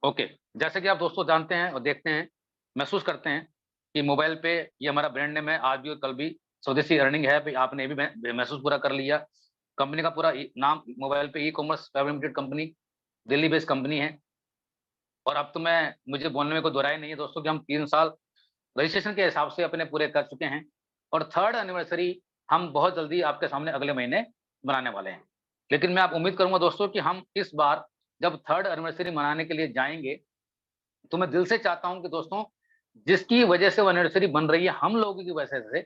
Okay, जैसे कि आप दोस्तों जानते हैं और देखते हैं, महसूस करते हैं कि मोबाइल पे ये हमारा ब्रांड नेम है, आज भी और कल भी स्वदेशी अर्निंग है, भई आपने ये भी महसूस पूरा कर लिया। कंपनी का पूरा नाम mobile pay e-commerce private limited company, Delhi based company है। और अब तो मुझे बोलने में कोई दोहराई नहीं है दोस्तों कि हम 3 साल रजिस्ट्रेशन के हिसाब से अपने पूरे कर चुके हैं और 3rd एनिवर्सरी हम बहुत जल्दी आपके सामने अगले महीने मनाने वाले हैं। लेकिन मैं आप उम्मीद करूँगा दोस्तों कि हम इस बार जब 3rd एनिवर्सरी मनाने के लिए जाएँगे, तो मैं दिल से चाहता हूँ कि दोस्तों, जिसकी वजह से वो एनिवर्सरी बन रही है हम लोगों की वजह से,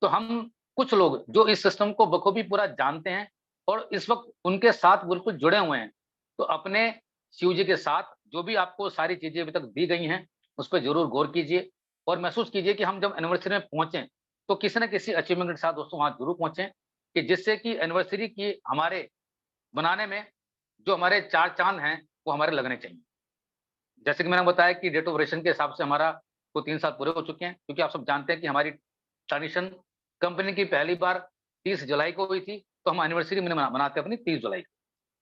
तो हम कुछ लोग जो इस सिस्टम को बखूबी पूरा जानते हैं और इस वक़्त उनके साथ बिल्कुल जुड़े हुए हैं, तो अपने शिव जी के साथ जो भी आपको सारी चीज़ें अभी तक दी गई हैं, उस पे ज़रूर गौर कीजिए और महसूस कीजिए कि हम जब एनिवर्सरी में पहुँचे, तो किसी न किसी अचीवमेंट के साथ दोस्तों वहाँ ज़रूर पहुँचे कि जिससे कि एनिवर्सरी की हमारे बनाने में जो हमारे 4 चाँद हैं, वो हमारे लगने चाहिए। जैसे कि मैंने बताया कि डेट ऑफ रेजिस्ट्रेशन के हिसाब से हमारा को 3 साल पूरे हो चुके हैं, क्योंकि आप सब जानते हैं कि हमारी ट्रांज़िशन कंपनी की पहली बार 30 जुलाई को हुई थी, तो हम एनिवर्सरी मनाते हैं अपनी 30 जुलाई को।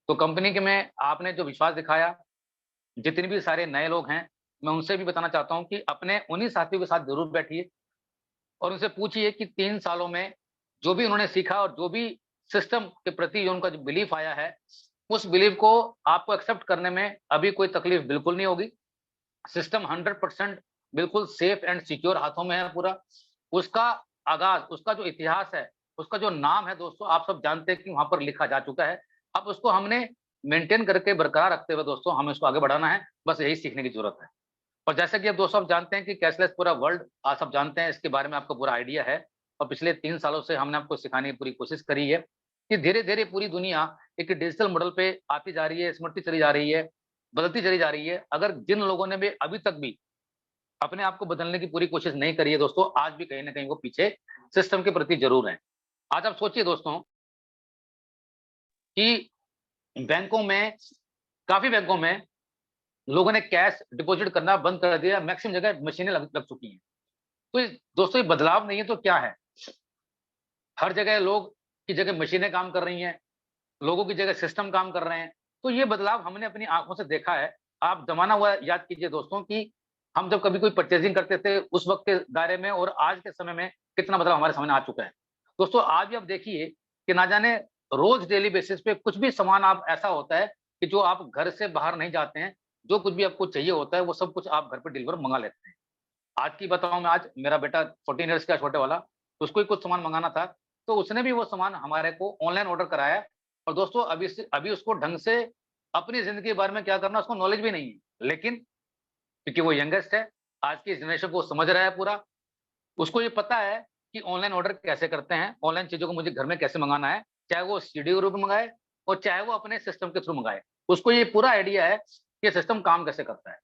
तो कंपनी के में आपने जो विश्वास दिखाया, जितने भी सारे नए लोग हैं, मैं उनसे भी बताना चाहता हूँ कि अपने उन्हीं साथियों के साथ ज़रूर बैठिए और उनसे पूछिए कि 3 सालों में जो भी उन्होंने सीखा और जो भी सिस्टम के प्रति जो उनका जो बिलीफ आया है, उस बिलीफ को आपको एक्सेप्ट करने में अभी कोई तकलीफ बिल्कुल नहीं होगी। सिस्टम 100% बिल्कुल सेफ एंड सिक्योर हाथों में है पूरा। उसका आगाज़, उसका जो इतिहास है, उसका जो नाम है दोस्तों, आप सब जानते हैं कि वहाँ पर लिखा जा चुका है। अब उसको हमने मेंटेन करके बरकरार रखते हुए दोस्तों हमें इसको आगे बढ़ाना है, बस यही सीखने की ज़रूरत है। और जैसा कि अब दोस्तों आप जानते हैं कि कैशलेस पूरा वर्ल्ड आप सब जानते हैं, इसके बारे में आपको पूरा आइडिया है और पिछले 3 सालों से हमने आपको सिखाने की पूरी कोशिश करी है कि धीरे-धीरे पूरी दुनिया एक डिजिटल मॉडल पे आती जा रही है, सिमटती चली जा रही है, बदलती चली जा रही है। अगर जिन लोगों ने भी अभी तक भी अपने आप को बदलने की पूरी कोशिश नहीं करी है दोस्तों, आज भी कहीं न कहीं वो पीछे सिस्टम के प्रति ज़रूर हैं। आज आप सोचिए दोस्तों कि बैंकों में काफ़ी बैंकों में लोगों ने कैश डिपॉज़िट करना बंद कर दिया, मैक्सिमम जगह मशीनें लग लग चुकी हैं। तो ये दोस्तों ये बदलाव नहीं है तो क्या है? हर जगह लोग की जगह मशीनें काम कर रही हैं, लोगों की जगह सिस्टम काम कर रहे हैं। तो ये बदलाव हमने अपनी आँखों से देखा है। आप ज़माना हुआ याद कीजिए दोस्तों कि हम जब कभी कोई परचेज़िंग करते थे, उस वक़्त के दायरे में और आज के समय में कितना बदलाव हमारे सामने आ चुका है। दोस्तों आज भी आप देखिए कि ना जाने रोज़ डेली बेसिस पे कुछ भी सामान आप ऐसा होता है कि जो आप घर से बाहर नहीं जाते हैं, जो कुछ भी आपको चाहिए होता है, वो सब कुछ आप घर पे डिलीवर मँगा लेते हैं। आज की बताऊँ मैं आज मेरा बेटा 14 इयर्स का है छोटे वाला, उसको ही कुछ सामान मँगाना था, तो उसने भी वो सामान हमारे को ऑनलाइन ऑर्डर कराया है और दोस्तों अभी उसको ढंग से अपनी ज़िंदगी के बारे में क्या करना है उसको नॉलेज भी नहीं है। लेकिन क्योंकि वो यंगेस्ट है, आज की जनरेशन को समझ रहा है पूरा, उसको ये पता है कि ऑनलाइन ऑर्डर कैसे करते हैं, ऑनलाइन चीज़ों को मुझे घर में कैसे मँगाना है, चाहे वो सीढ़ी के रूप में मँगाए और चाहे वो अपने सिस्टम के थ्रू मँगाए। उसको ये पूरा आइडिया है कि ये सिस्टम काम कैसे करता है।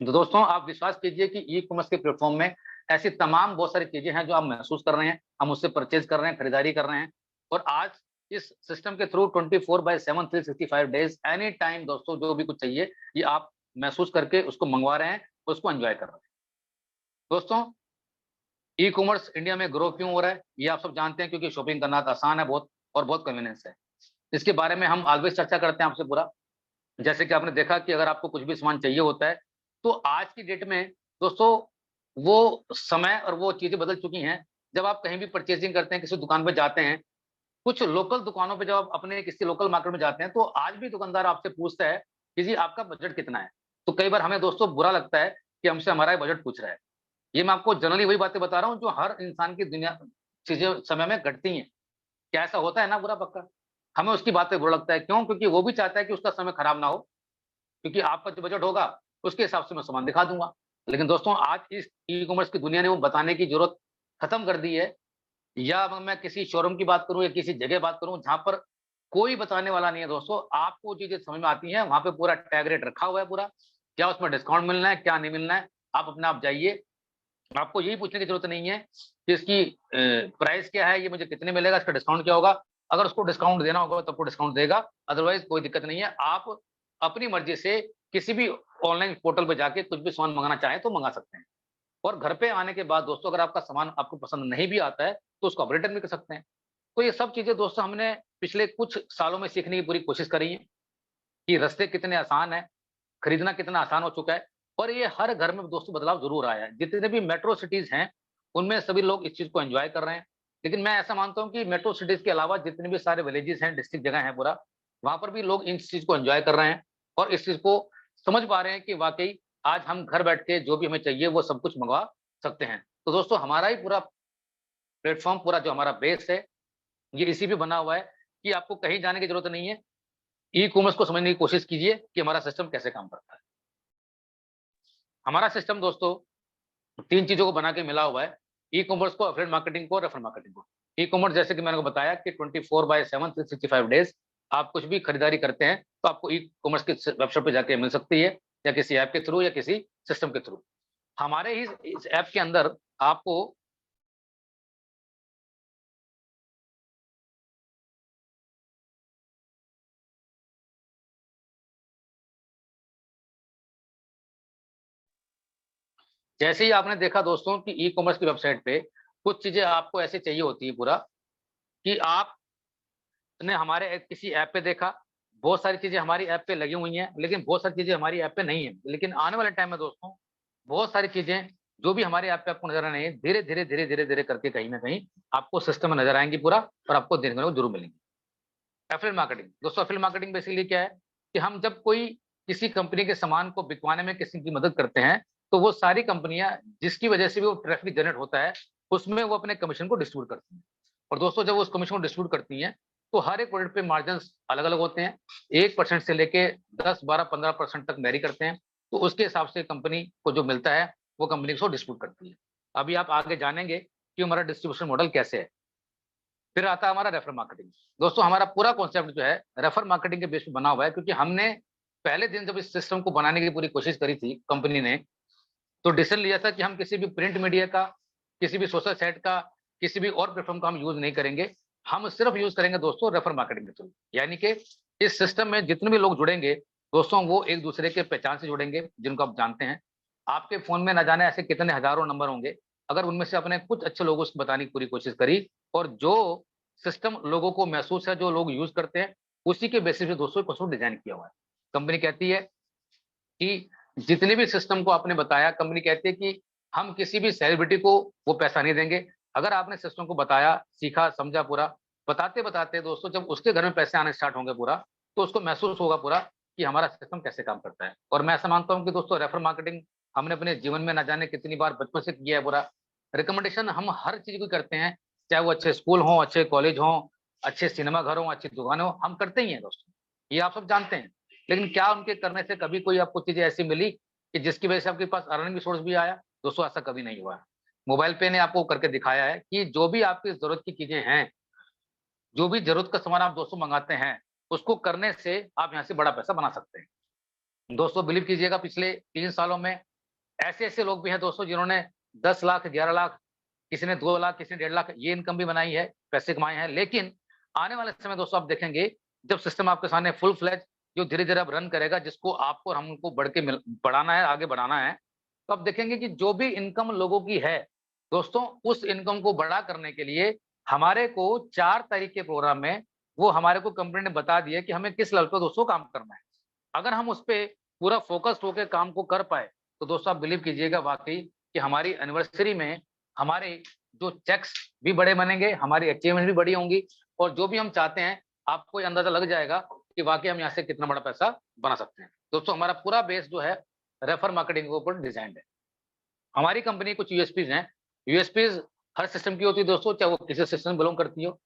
तो दोस्तों आप विश्वास कीजिए कि ई-कॉमर्स के प्लेटफ़ॉर्म में ऐसी तमाम बहुत सारी चीज़ें हैं जो आप महसूस कर रहे हैं, हम उससे परचेज़ कर रहे हैं, खरीदारी कर रहे हैं और आज इस सिस्टम के थ्रू 24/7 365 डेज़ एनी टाइम दोस्तों जो भी कुछ चाहिए, ये आप महसूस करके उसको मँगवा रहे हैं, उसको एन्जॉय कर रहे हैं। दोस्तों ई-कॉमर्स इंडिया में ग्रो क्यों हो रहा है? ये आप सब जानते हैं क्योंकि शॉपिंग करना तो आसान है बहुत और बहुत कन्वीनियंस है। इसके बारे में हम ऑलवेज़ चर्चा करते हैं आपसे पूरा। जैसे कि आपने देखा कि अगर आपको कुछ भी सामान चाहिए होता है, तो आज की डेट में दोस्तों वो समय और वो चीज़ें बदल चुकी हैं। जब आप कहीं भी परचेज़िंग करते हैं, किसी दुकान पे जाते हैं, कुछ लोकल दुकानों पे जब आप अपने किसी लोकल मार्केट में जाते हैं, तो आज भी दुकानदार आपसे पूछता है कि जी आपका बजट कितना है? तो कई बार हमें दोस्तों बुरा लगता है कि हमसे हमारा ये बजट पूछ रहा है। ये मैं आपको जनरली वही बातें बता रहा हूँ जो हर इंसान की दुनिया चीज़ें समय में घटती हैं। क्या ऐसा होता है ना बुरा पक्का? हमें उसकी बात पे बुरा लगता है, क्यों? क्योंकि वो भी चाहता है कि उसका समय खराब ना हो। क्योंकि आपका जो बजट होगा, उसके हिसाब से मैं सामान दिखा दूँगा। लेकिन दोस्तों आज इस ई-कॉमर्स की दुनिया ने वो बताने की ज़रूरत खत्म कर दी है या अब मैं किसी शोरूम की बात करूँ या किसी जगह बात करूँ जहाँ पर कोई बताने वाला नहीं है दोस्तों, आपको चीज़ें समझ में आती हैं, वहाँ पे पूरा टैग रेट रखा हुआ है पूरा, क्या उसमें डिस्काउंट मिलना है, क्या नहीं मिलना है, आप अपने आप जाइए। आपको यही पूछने की ज़रूरत नहीं है कि इसकी प्राइस क्या है, ये मुझे कितने मिलेगा, इसका डिस्काउंट क्या होगा? अगर उसको डिस्काउंट देना होगा तो आपको डिस्काउंट देगा, अदरवाइज़ कोई दिक्कत नहीं है। आप अपनी मर्ज़ी से किसी भी ऑनलाइन पोर्टल पे जाके कुछ भी सामान मँगाना चाहें तो मँगा सकते हैं। और घर पे आने के बाद दोस्तों अगर आपका सामान आपको पसंद नहीं भी आता है, तो उसको आप रिटर्न भी कर सकते हैं। तो ये सब चीज़ें दोस्तों हमने पिछले कुछ सालों में सीखने की पूरी कोशिश करी है, कि रास्ते कितने आसान हैं खरीदना कितना आसान हो चुका है और ये हर घर में दोस्तों बदलाव जरूर आया है। जितने भी मेट्रो सिटीज हैं उनमें सभी लोग इस चीज को एंजॉय कर रहे हैं। लेकिन मैं ऐसा मानता हूँ कि मेट्रो सिटीज के अलावा जितने भी सारे विलेजेस हैं, डिस्ट्रिक्ट जगह है पूरा, वहां पर भी लोग इस चीज को एंजॉय कर रहे हैं और इस चीज को समझ पा रहे हैं कि वाकई आज हम घर बैठ के जो भी हमें चाहिए वो सब कुछ मंगवा सकते हैं। तो दोस्तों हमारा ही पूरा प्लेटफॉर्म, पूरा जो हमारा बेस है, ये इसी पे बना हुआ है कि आपको कहीं जाने की जरूरत नहीं है। ई कॉमर्स को समझने की कोशिश कीजिए कि हमारा सिस्टम कैसे काम करता है। हमारा सिस्टम दोस्तों 3 चीज़ों को बना के मिला हुआ है, ई-कॉमर्स को, एफिलिएट मार्केटिंग को, रेफरल मार्केटिंग को। ई-कॉमर्स जैसे कि मैंने आपको बताया कि 24/7 365 डेज़ आप कुछ भी खरीदारी करते हैं, तो आपको ई-कॉमर्स की वेबसाइट पे जाके मिल सकती है, या किसी ऐप के थ्रू या किसी सिस्टम के थ्रू। हमारे ही इस ऐप के अंदर आपको जैसे ही आपने देखा दोस्तों कि ई-कॉमर्स की वेबसाइट पे कुछ चीज़ें आपको ऐसे चाहिए होती है पूरा, कि आपने हमारे किसी ऐप पे देखा, बहुत सारी चीज़ें हमारी ऐप पे लगी हुई हैं, लेकिन बहुत सारी चीज़ें हमारी ऐप पे नहीं है। लेकिन आने वाले टाइम में दोस्तों, बहुत सारी चीज़ें जो भी हमारे ऐप पे आपको नज़र आ रही हैं, धीरे-धीरे, धीरे-धीरे, धीरे करके कहीं न कहीं आपको सिस्टम में नज़र आएँगी पूरा, और आपको देखने को ज़रूर मिलेंगी। एफिलिएट मार्केटिंग, दोस्तों एफिलिएट मार्केटिंग बेसिकली क्या है कि हम जब कोई किसी कंपनी के सामान को बिकवाने में किसी की मदद करते हैं, तो वो सारी कंपनियां जिसकी वजह से भी वो ट्रैफिक जनरेट होता है, उसमें वो अपने कमीशन को डिस्ट्रीब्यूट करती हैं। और दोस्तों जब वो उस कमीशन को डिस्ट्रीब्यूट करती हैं, तो हर एक प्रोडक्ट पे मार्जिन अलग अलग होते हैं, 1% से लेके 10, 12, 15% तक वेरी करते हैं। तो उसके हिसाब से कंपनी को जो मिलता है वो कंपनी को डिस्ट्रीब्यूट करती है। अभी आप आगे जानेंगे कि हमारा डिस्ट्रीब्यूशन मॉडल कैसे है। फिर आता है हमारा रेफर मार्केटिंग। दोस्तों हमारा पूरा कॉन्सेप्ट जो है रेफर मार्केटिंग के बेस पे बना हुआ है, क्योंकि हमने पहले दिन जब इस सिस्टम को बनाने की पूरी कोशिश करी थी कंपनी ने, तो डिसीजन लिया था कि हम किसी भी प्रिंट मीडिया का, किसी भी सोशल साइट का, किसी भी और प्लेटफॉर्म का हम यूज नहीं करेंगे। हम सिर्फ यूज करेंगे दोस्तों रेफर मार्केटिंग के थ्रू। यानी कि इस सिस्टम में जितने भी लोग जुड़ेंगे दोस्तों, वो एक दूसरे के पहचान से जुड़ेंगे जिनको आप जानते हैं। आपके फोन में न जाने ऐसे कितने हजारों नंबर होंगे, अगर उनमें से अपने कुछ अच्छे लोगों को बताने की पूरी कोशिश करी, और जो सिस्टम लोगों को महसूस है, जो लोग यूज करते हैं, उसी के बेसिस पे दोस्तों कुछ डिजाइन किया हुआ है। कंपनी कहती है कि जितने भी सिस्टम को आपने बताया, कंपनी कहती है कि हम किसी भी सेलिब्रिटी को वो पैसा नहीं देंगे। अगर आपने सिस्टम को बताया, सीखा, समझा पूरा, बताते-बताते दोस्तों जब उसके घर में पैसे आने स्टार्ट होंगे पूरा, तो उसको महसूस होगा पूरा कि हमारा सिस्टम कैसे काम करता है। और मैं ऐसा मानता हूँ कि दोस्तों रेफर मार्केटिंग हमने अपने जीवन में ना जाने कितनी बार बचपन से किया है पूरा। रिकमेंडेशन हम हर चीज़ को करते हैं, चाहे वो अच्छे स्कूल हों, अच्छे कॉलेज हों, अच्छे सिनेमा घर हों, अच्छी दुकानें हों, हम करते ही हैं दोस्तों। ये आप सब जानते हैं। लेकिन क्या उनके करने से कभी कोई आपको चीज़ें ऐसी मिली कि जिसकी वजह से आपके पास अर्निंग सोर्स भी आया? दोस्तों ऐसा कभी नहीं हुआ है। मोबाइल पे ने आपको करके दिखाया है कि जो भी आपकी ज़रूरत की चीज़ें हैं, जो भी ज़रूरत का सामान आप दोस्तों मँगाते हैं, उसको करने से आप यहाँ से बड़ा पैसा बना सकते हैं। दोस्तों बिलीव कीजिएगा, पिछले 3 सालों में ऐसे-ऐसे लोग भी हैं दोस्तों जिन्होंने 10 लाख, 11 लाख, किसी ने 2 लाख, किसी ने 1.5 लाख ये इनकम भी बनाई है, पैसे कमाए हैं। लेकिन आने वाले समय दोस्तों आप देखेंगे, जब सिस्टम आपके सामने फुल फ्लेज जो धीरे-धीरे अब रन करेगा, जिसको आपको और हमको बढ़ाना है, आगे बढ़ाना है, तो आप देखेंगे कि जो भी इनकम लोगों की है, दोस्तों उस इनकम को बड़ा करने के लिए हमारे को 4 तारीख के प्रोग्राम में वो हमारे को कंपनी ने बता दिया कि हमें किस लेवल पे दोस्तों काम करना है। अगर हम उस पे पूरा फ़ोकस्ड होके काम को कर पाए, तो दोस्तों आप बिलीव कीजिएगा वाक़ई कि हमारी एनिवर्सरी में हमारे जो चेक्स भी बड़े बनेंगे, हमारी अचीवमेंट भी बड़ी होंगी, और जो भी हम चाहते हैं, आपको ये अंदाज़ा लग जाएगा कि वाक़ई हम यहाँ से कितना बड़ा पैसा बना सकते हैं। दोस्तों हमारा पूरा बेस जो है रेफर मार्केटिंग के ऊपर डिज़ाइन्ड है। हमारी कंपनी कुछ यूएसपीज़ हैं। यूएसपीज़ हर सिस्टम की होती है दोस्तों, चाहे वो किसी सिस्टम में बिलॉन्ग करती हो,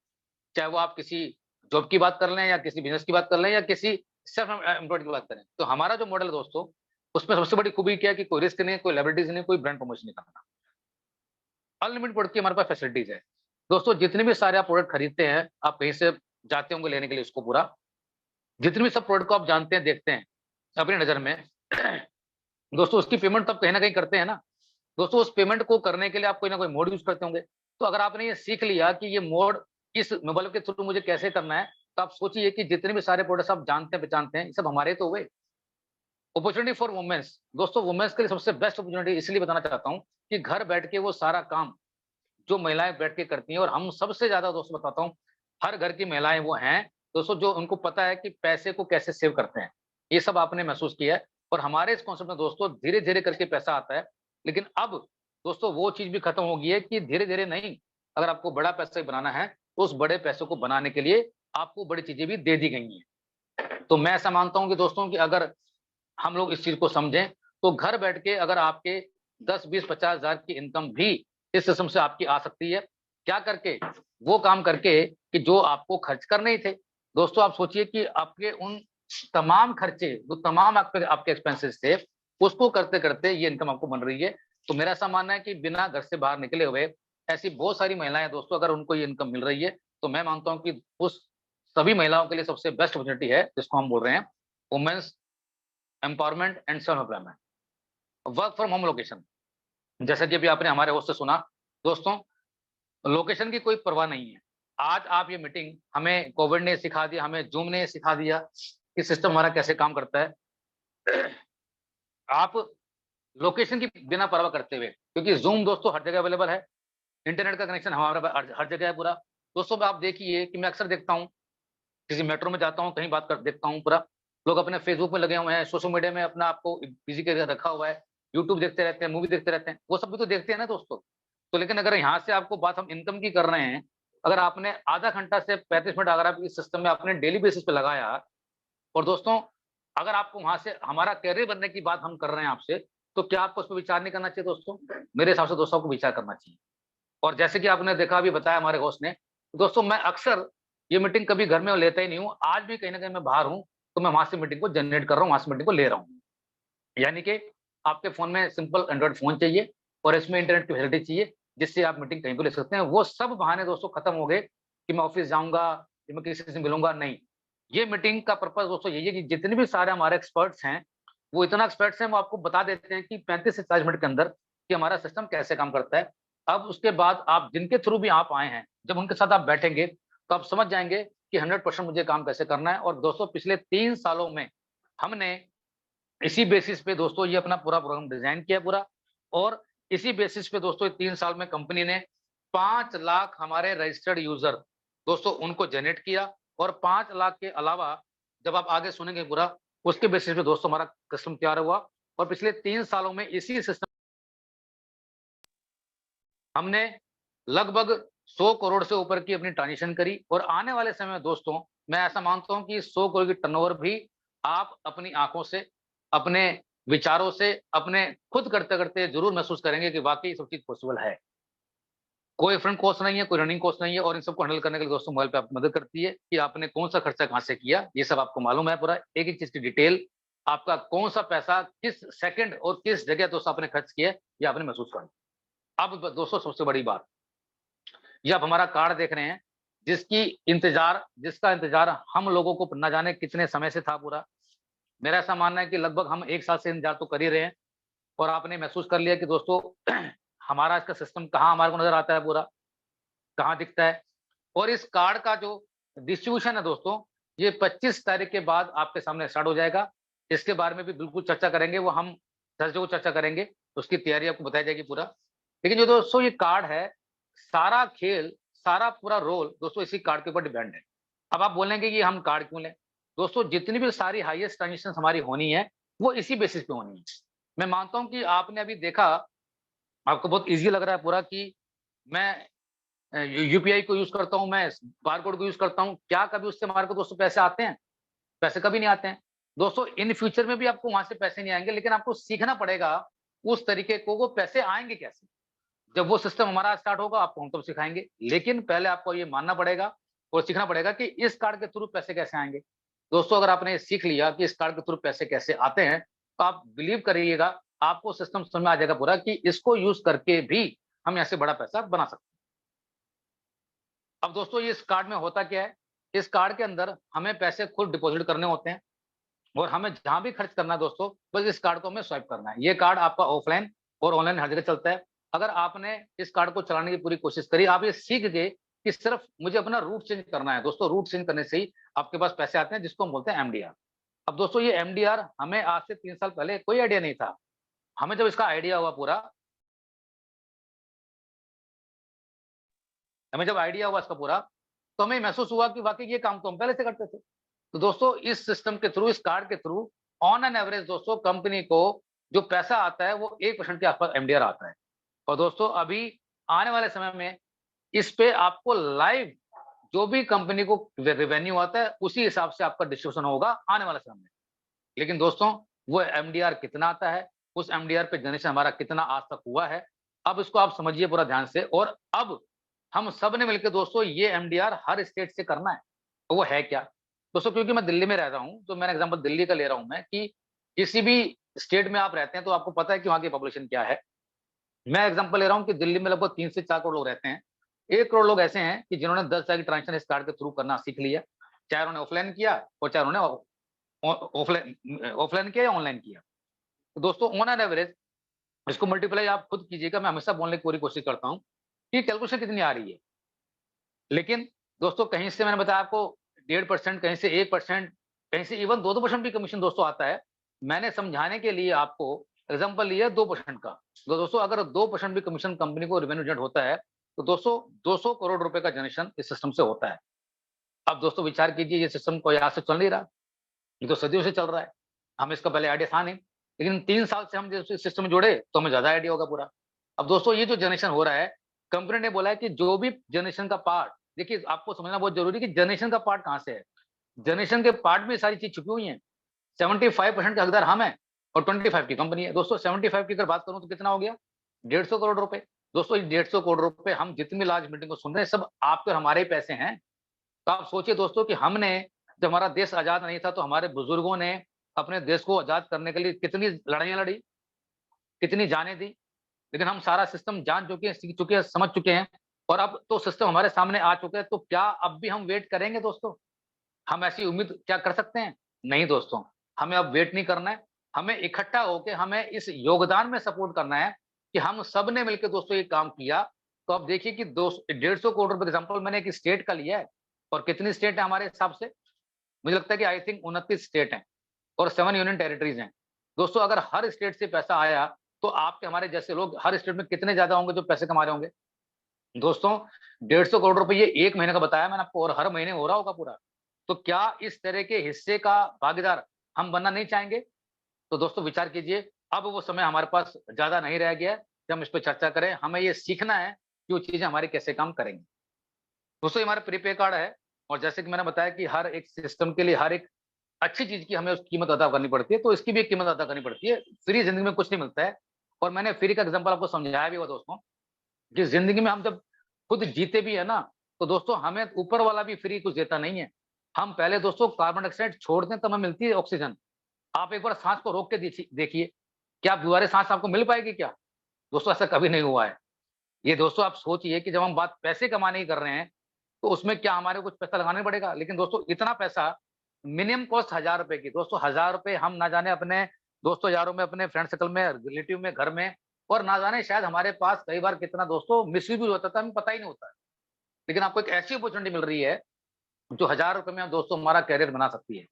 चाहे वो आप किसी जॉब की बात कर लें, या किसी बिज़नेस की बात कर लें, या किसी सेल्फ एम्प्लॉयड की बात करें। तो हमारा जो मॉडल है दोस्तों, उसमें सबसे बड़ी खूबी क्या है कि कोई रिस्क नहीं है, कोई लायबिलिटीज़ नहीं है, कोई ब्रांड प्रमोशन नहीं करना। अनलिमिटेड प्रोडक्ट की हमारे पास फैसिलिटीज़ है। दोस्तों जितने भी सारे आप प्रोडक्ट खरीदते हैं, आप कहीं से जाते होंगे लेने के लिए इसको पूरा, जितने भी सब प्रोडक्ट को आप जानते हैं, देखते हैं अपनी नज़र में, दोस्तों उसकी पेमेंट तो आप कहीं न कहीं करते हैं ना। दोस्तों उस पेमेंट को करने के लिए आप कोई ना कोई मोड यूज़ करते होंगे। तो अगर आपने ये सीख लिया कि ये मोड इस मोबाइल के थ्रू मुझे कैसे करना है, तो आप सोचिए कि जितने भी सारे प्रोडक्ट्स आप जानते हैं, पहचानते हैं, ये सब हमारे तो हुए। अपॉर्च्युनिटी फॉर वुमेन्स, दोस्तों वुमेन्स के लिए सबसे बेस्ट अपॉर्च्युनिटी इसलिए बताना चाहता हूँ कि घर बैठ के वो सारा काम जो महिलाएँ बैठ के करती हैं, और हम सबसे ज़्यादा दोस्तों बताता हूँ, हर घर की महिलाएँ वो हैं, दोस्तों जो उनको पता है कि पैसे को कैसे सेव करते हैं। ये सब आपने महसूस किया है। और हमारे इस कॉन्सेप्ट में दोस्तों धीरे धीरे करके पैसा आता है। लेकिन अब दोस्तों वो चीज भी खत्म हो गई है कि धीरे धीरे नहीं, अगर आपको बड़ा पैसा बनाना है तो उस बड़े पैसे को बनाने के लिए आपको बड़ी चीजें भी दे दी गई हैं। तो मैं ऐसा मानता हूं कि दोस्तों कि अगर हम लोग इस चीज को समझें तो घर बैठ के अगर आपके 10, 20, 50 हजार की इनकम भी इस सिस्टम से आपकी आ सकती है। क्या करके? वो काम करके कि जो आपको खर्च करने ही थे। दोस्तों आप सोचिए कि आपके उन तमाम खर्चे, जो तमाम आपके एक्सपेंसेस थे, उसको करते करते ये इनकम आपको बन रही है। तो मेरा ऐसा मानना है कि बिना घर से बाहर निकले हुए ऐसी बहुत सारी महिलाएं दोस्तों, अगर उनको ये इनकम मिल रही है तो मैं मानता हूं कि उस सभी महिलाओं के लिए सबसे बेस्ट अपॉर्चुनिटी है, जिसको हम बोल रहे हैं women's empowerment and self employment, work from home location. जैसा कि अभी आपने हमारे होस्ट से सुना दोस्तों, लोकेशन की कोई परवाह नहीं है। आज आप ये मीटिंग हमें कोविड ने सिखा दिया, हमें जूम ने सिखा दिया कि सिस्टम हमारा कैसे काम करता है। आप लोकेशन की बिना परवाह करते हुए, क्योंकि जूम दोस्तों हर जगह अवेलेबल है, इंटरनेट का कनेक्शन हमारा हर जगह है पूरा। दोस्तों आप देखिए कि मैं अक्सर देखता हूँ, किसी मेट्रो में जाता हूँ, कहीं बात कर देखता हूँ, पूरा लोग अपने फेसबुक में लगे हुए हैं, सोशल मीडिया में अपना आपको बिजी करके रखा हुआ है, यूट्यूब देखते रहते हैं, मूवी देखते रहते हैं, वो सब भी तो देखते हैं ना दोस्तों। तो लेकिन अगर यहाँ से आपको बात हम इनकम की कर रहे हैं, अगर आपने आधा घंटा से 35 मिनट अगर आप इस सिस्टम में अपने डेली बेसिस पे लगाया, और दोस्तों अगर आपको वहां से हमारा कैरियर बनने की बात हम कर रहे हैं आपसे, तो क्या आपको उस पर विचार नहीं करना चाहिए दोस्तों? मेरे हिसाब से दोस्तों को विचार करना चाहिए। और जैसे कि आपने देखा, अभी बताया हमारे होस्ट ने, दोस्तों मैं अक्सर ये मीटिंग कभी घर में लेता ही नहीं हूँ, आज भी कहीं ना कहीं मैं बाहर हूँ तो मैं वहां से मीटिंग को जनरेट कर रहा हूँ, वहां से मीटिंग को ले रहा हूँ। यानी कि आपके फोन में सिंपल एंड्रॉइड फोन चाहिए और इसमें इंटरनेट की फैसिलिटी चाहिए, जिससे आप मीटिंग कहीं पर ले सकते हैं। वो सब बहाने दोस्तों खत्म हो गए कि मैं ऑफिस जाऊंगा या मैं किसी से मिलूंगा, नहीं। ये मीटिंग का पर्पज दोस्तों यही है कि जितने भी सारे हमारे एक्सपर्ट्स हैं, वो इतना एक्सपर्ट्स हैं, वो आपको बता देते हैं कि 35 से 40 मिनट के अंदर कि हमारा सिस्टम कैसे काम करता है। अब उसके बाद आप जिनके थ्रू भी आप आए हैं, जब उनके साथ आप बैठेंगे तो आप समझ जाएंगे कि 100% मुझे काम कैसे करना है। और दोस्तों पिछले 3 सालों में हमने इसी बेसिस पे दोस्तों ये अपना पूरा प्रोग्राम डिजाइन किया पूरा, और इसी बेसिस पे दोस्तों 3 साल में कंपनी ने 5 लाख हमारे रजिस्टर्ड यूजर दोस्तों उनको जनरेट किया। और 5 लाख के अलावा जब आप आगे सुनेंगे पूरा, उसके बेसिस पे दोस्तों हमारा सिस्टम तैयार हुआ। और पिछले 3 सालों में इसी सिस्टम हमने लगभग 100 करोड़ से ऊपर की अपनी ट्रांजेक्शन करी। और आने वाले समय में दोस्तों मैं ऐसा मानता हूं कि 100 करोड़ की टर्नओवर भी आप अपनी आंखों से, अपने विचारों से, अपने खुद करते करते जरूर महसूस करेंगे कि वाकई सब चीज पॉसिबल है। कोई फ्रंट कॉस्ट नहीं है, कोई रनिंग कॉस्ट नहीं है, और इन सबको हैंडल करने के लिए दोस्तों मोबाइल पे आपकी मदद करती है कि आपने कौन सा खर्चा कहां से किया, ये सब आपको मालूम है पूरा, एक एक चीज की डिटेल, आपका कौन सा पैसा किस सेकंड और किस जगह दोस्तों आपने खर्च किया, ये आपने महसूस करना। अब दोस्तों सबसे बड़ी बात, ये आप हमारा कार्ड देख रहे हैं, जिसका इंतजार हम लोगों को न जाने कितने समय से था पूरा। मेरा ऐसा मानना है कि लगभग हम 1 साल से इंतजार तो कर ही रहे हैं, और आपने महसूस कर लिया कि दोस्तों हमारा इसका सिस्टम कहाँ हमारे को नजर आता है पूरा, कहाँ दिखता है। और इस कार्ड का जो डिस्ट्रीब्यूशन है दोस्तों, ये 25 तारीख के बाद आपके सामने स्टार्ट हो जाएगा। इसके बारे में भी बिल्कुल चर्चा करेंगे, वो हम थर्सडे को चर्चा करेंगे, उसकी तैयारी आपको बताई जाएगी पूरा। लेकिन जो दोस्तों ये कार्ड है, सारा खेल, सारा पूरा रोल दोस्तों इसी कार्ड के ऊपर डिपेंड है। अब आप बोलेंगे कि हम कार्ड क्यों लें? दोस्तों जितनी भी सारी हाईएस्ट ट्रांजेक्शन हमारी होनी है, वो इसी बेसिस पे होनी है। मैं मानता हूं कि आपने अभी देखा, आपको बहुत ईजी लग रहा है पूरा कि मैं यूपीआई को यूज करता हूं, मैं बारकोड को यूज करता हूं, क्या कभी उससे हमारे को दोस्तों पैसे आते हैं? पैसे कभी नहीं आते हैं दोस्तों। इन फ्यूचर में भी आपको वहां से पैसे नहीं आएंगे, लेकिन आपको सीखना पड़ेगा उस तरीके को, वो पैसे आएंगे कैसे। जब वो सिस्टम हमारा स्टार्ट होगा आपको हम तब सिखाएंगे, लेकिन पहले आपको ये मानना पड़ेगा और सीखना पड़ेगा कि इस कार्ड के थ्रू पैसे कैसे आएंगे। दोस्तों अगर आपने सीख लिया कि इस कार्ड के थ्रू पैसे कैसे आते हैं, तो आप बिलीव करिएगा, आपको सिस्टम समझ में आ जाएगा पूरा कि इसको यूज करके भी हम ऐसे बड़ा पैसा बना सकते हैं। अब दोस्तों ये इस कार्ड में होता क्या है, इस कार्ड के अंदर हमें पैसे खुद डिपॉजिट करने होते हैं, और हमें जहां भी खर्च करना है दोस्तों, बस इस कार्ड को हमें स्वाइप करना है। ये कार्ड आपका ऑफलाइन और ऑनलाइन हर जगह चलता है। अगर आपने इस कार्ड को चलाने की पूरी कोशिश करी, आप ये सीख गए कि सिर्फ मुझे अपना रूट चेंज करना है, दोस्तों रूट चेंज करने से ही आपके पास पैसे आते हैं, जिसको हम बोलते हैं एमडीआर। अब दोस्तों ये एमडीआर हमें आज से 3 साल पहले कोई आइडिया नहीं था। हमें जब इसका आइडिया हुआ पूरा, हमें जब आइडिया हुआ इसका पूरा, तो हमें महसूस हुआ कि वाकई ये काम तो हम पहले से करते थे। तो दोस्तों इस सिस्टम के थ्रू, इस कार्ड के थ्रू ऑन एन एवरेज दोस्तों कंपनी को जो पैसा आता है वो 1% के आसपास एमडीआर आता है। और दोस्तों अभी आने वाले समय में इस पे आपको लाइव जो भी कंपनी को रेवेन्यू आता है उसी हिसाब से आपका डिस्ट्रीब्यूशन होगा आने वाले समय में। लेकिन दोस्तों वो एमडीआर कितना आता है, उस एमडीआर पे जनरेशन हमारा कितना आज तक हुआ है, अब इसको आप समझिए पूरा ध्यान से। और अब हम सब ने मिलकर दोस्तों ये एमडीआर हर स्टेट से करना है। तो वो है क्या? दोस्तों क्योंकि मैं दिल्ली में रह रहा हूँ, तो मैंने एग्जांपल दिल्ली का ले रहा हूँ मैं कि किसी भी स्टेट में आप रहते हैं तो आपको पता है कि वहाँ की पॉपुलेशन क्या है। मैं एग्जांपल ले रहा हूँ कि दिल्ली में लगभग 3 से 4 करोड़ लोग रहते हैं। 1 करोड़ लोग ऐसे हैं कि जिन्होंने 10 हजार की ट्रांजेक्शन इस कार्ड के थ्रू करना सीख लिया, चाहे उन्होंने ऑफलाइन किया और चाहे उन्होंने ऑफलाइन किया या ऑनलाइन किया। तो दोस्तों ऑन एन एवरेज इसको मल्टीप्लाई आप खुद कीजिएगा, मैं हमेशा बोलने की पूरी कोशिश करता हूँ कि कैलकुलेशन कितनी आ रही है। लेकिन दोस्तों कहीं से मैंने बताया आपको 1.5%, कहीं से 1%, कहीं से इवन 2-2% भी कमीशन दोस्तों आता है। मैंने समझाने के लिए आपको एग्जांपल लिया 2% का। तो दोस्तों अगर 2% भी कमीशन कंपनी को रेवेन्यू जनरेट होता है, तो दोस्तों 200 करोड़ रुपए का जनरेशन इस सिस्टम से होता है। अब दोस्तों विचार कीजिए ये सिस्टम कोई आज से चल नहीं रहा, ये तो सदियों से चल रहा है। हमें इसका पहले आइडिया था नहीं, लेकिन 3 साल से हम जैसे इस सिस्टम में जुड़े तो हमें ज़्यादा आइडिया होगा पूरा। अब दोस्तों ये जो जनरेशन हो रहा है, कंपनी ने बोला है कि जो भी जनरेशन का पार्ट, देखिए आपको समझना बहुत ज़रूरी है कि जनरेशन का पार्ट कहाँ से है। जनरेशन के पार्ट में सारी चीज़ छुपी हुई हैं। 75% का हकदार हम हैं और 25 की कंपनी है। दोस्तों 75 की अगर बात करूँ तो कितना हो गया? 150 करोड़ रुपए। दोस्तों ये 150 करोड़ रुपए हम जितनी लार्ज मीटिंग को सुन रहे हैं, सब आपके और हमारे ही पैसे हैं। तो आप सोचिए दोस्तों कि हमने जब हमारा देश आज़ाद नहीं था तो हमारे बुजुर्गों ने अपने देश को आज़ाद करने के लिए कितनी लड़ाइयाँ लड़ी, कितनी जानें दी। लेकिन हम सारा सिस्टम जान चुके हैं, सीख चुके हैं, समझ चुके हैं और अब तो सिस्टम हमारे सामने आ चुका है। तो क्या अब भी हम वेट करेंगे दोस्तों? हम ऐसी उम्मीद क्या कर सकते हैं? नहीं दोस्तों, हमें अब वेट नहीं करना है। हमें इकट्ठा होके हमें इस योगदान में सपोर्ट करना है कि हम सब ने मिलके दोस्तों ये काम किया। तो अब देखिए कि 150 करोड़ रुपए का एग्जांपल मैंने एक स्टेट का लिया है और कितनी स्टेट है हमारे हिसाब से? मुझे लगता है कि आई थिंक 29 स्टेट हैं और 7 यूनियन टेरिटरीज़ हैं। दोस्तों अगर हर स्टेट से पैसा आया, तो आपके हमारे जैसे लोग हर स्टेट में कितने ज़्यादा होंगे जो पैसे कमा रहे होंगे? दोस्तों 150 करोड़ रुपए ये 1 महीने का बताया मैंने आपको और हर महीने हो रहा होगा पूरा। तो क्या इस तरह के हिस्से का भागीदार हम बनना नहीं चाहेंगे? तो दोस्तों विचार कीजिए, अब वो समय हमारे पास ज़्यादा नहीं रह गया है कि हम इस पे चर्चा करें। हमें ये सीखना है कि वो चीज़ें हमारी कैसे काम करेंगी। दोस्तों ये हमारा प्रीपेड कार्ड है और जैसे कि मैंने बताया कि हर एक सिस्टम के लिए हर एक अच्छी चीज़ की हमें उसकी कीमत अदा करनी पड़ती है, तो इसकी भी एक कीमत अदा करनी पड़ती है। फ्री ज़िंदगी में कुछ नहीं मिलता है और मैंने फ्री का एग्ज़ाम्पल आपको समझाया भी हुआ दोस्तों, कि ज़िंदगी में हम जब खुद जीते भी है ना, तो दोस्तों हमें ऊपर वाला भी फ्री कुछ देता नहीं है। हम पहले दोस्तों कार्बन डाइऑक्साइड छोड़ते हैं तब हमें मिलती है ऑक्सीजन। आप एक बार साँस को रोक के देखिए, क्या आप दोबारा साँस आपको मिल पाएगी क्या? दोस्तों ऐसा कभी नहीं हुआ है। ये दोस्तों आप सोचिए कि जब हम बात पैसे कमाने की कर रहे हैं, तो उसमें क्या हमारे को कुछ पैसा लगाना पड़ेगा? लेकिन दोस्तों इतना पैसा मिनिमम कॉस्ट ₹1000 की। दोस्तों ₹1000 हम ना जाने अपने दोस्तों यारों में, अपने फ्रेंड सर्कल में, रिलेटिव में, घर में और ना जाने शायद हमारे पास कई बार कितना दोस्तों मिसयूज़ भी होता था, हमें पता ही नहीं होता है। लेकिन आपको एक ऐसी अपॉर्च्युनिटी मिल रही है, जो ₹1000 में दोस्तों हमारा करियर बना सकती है।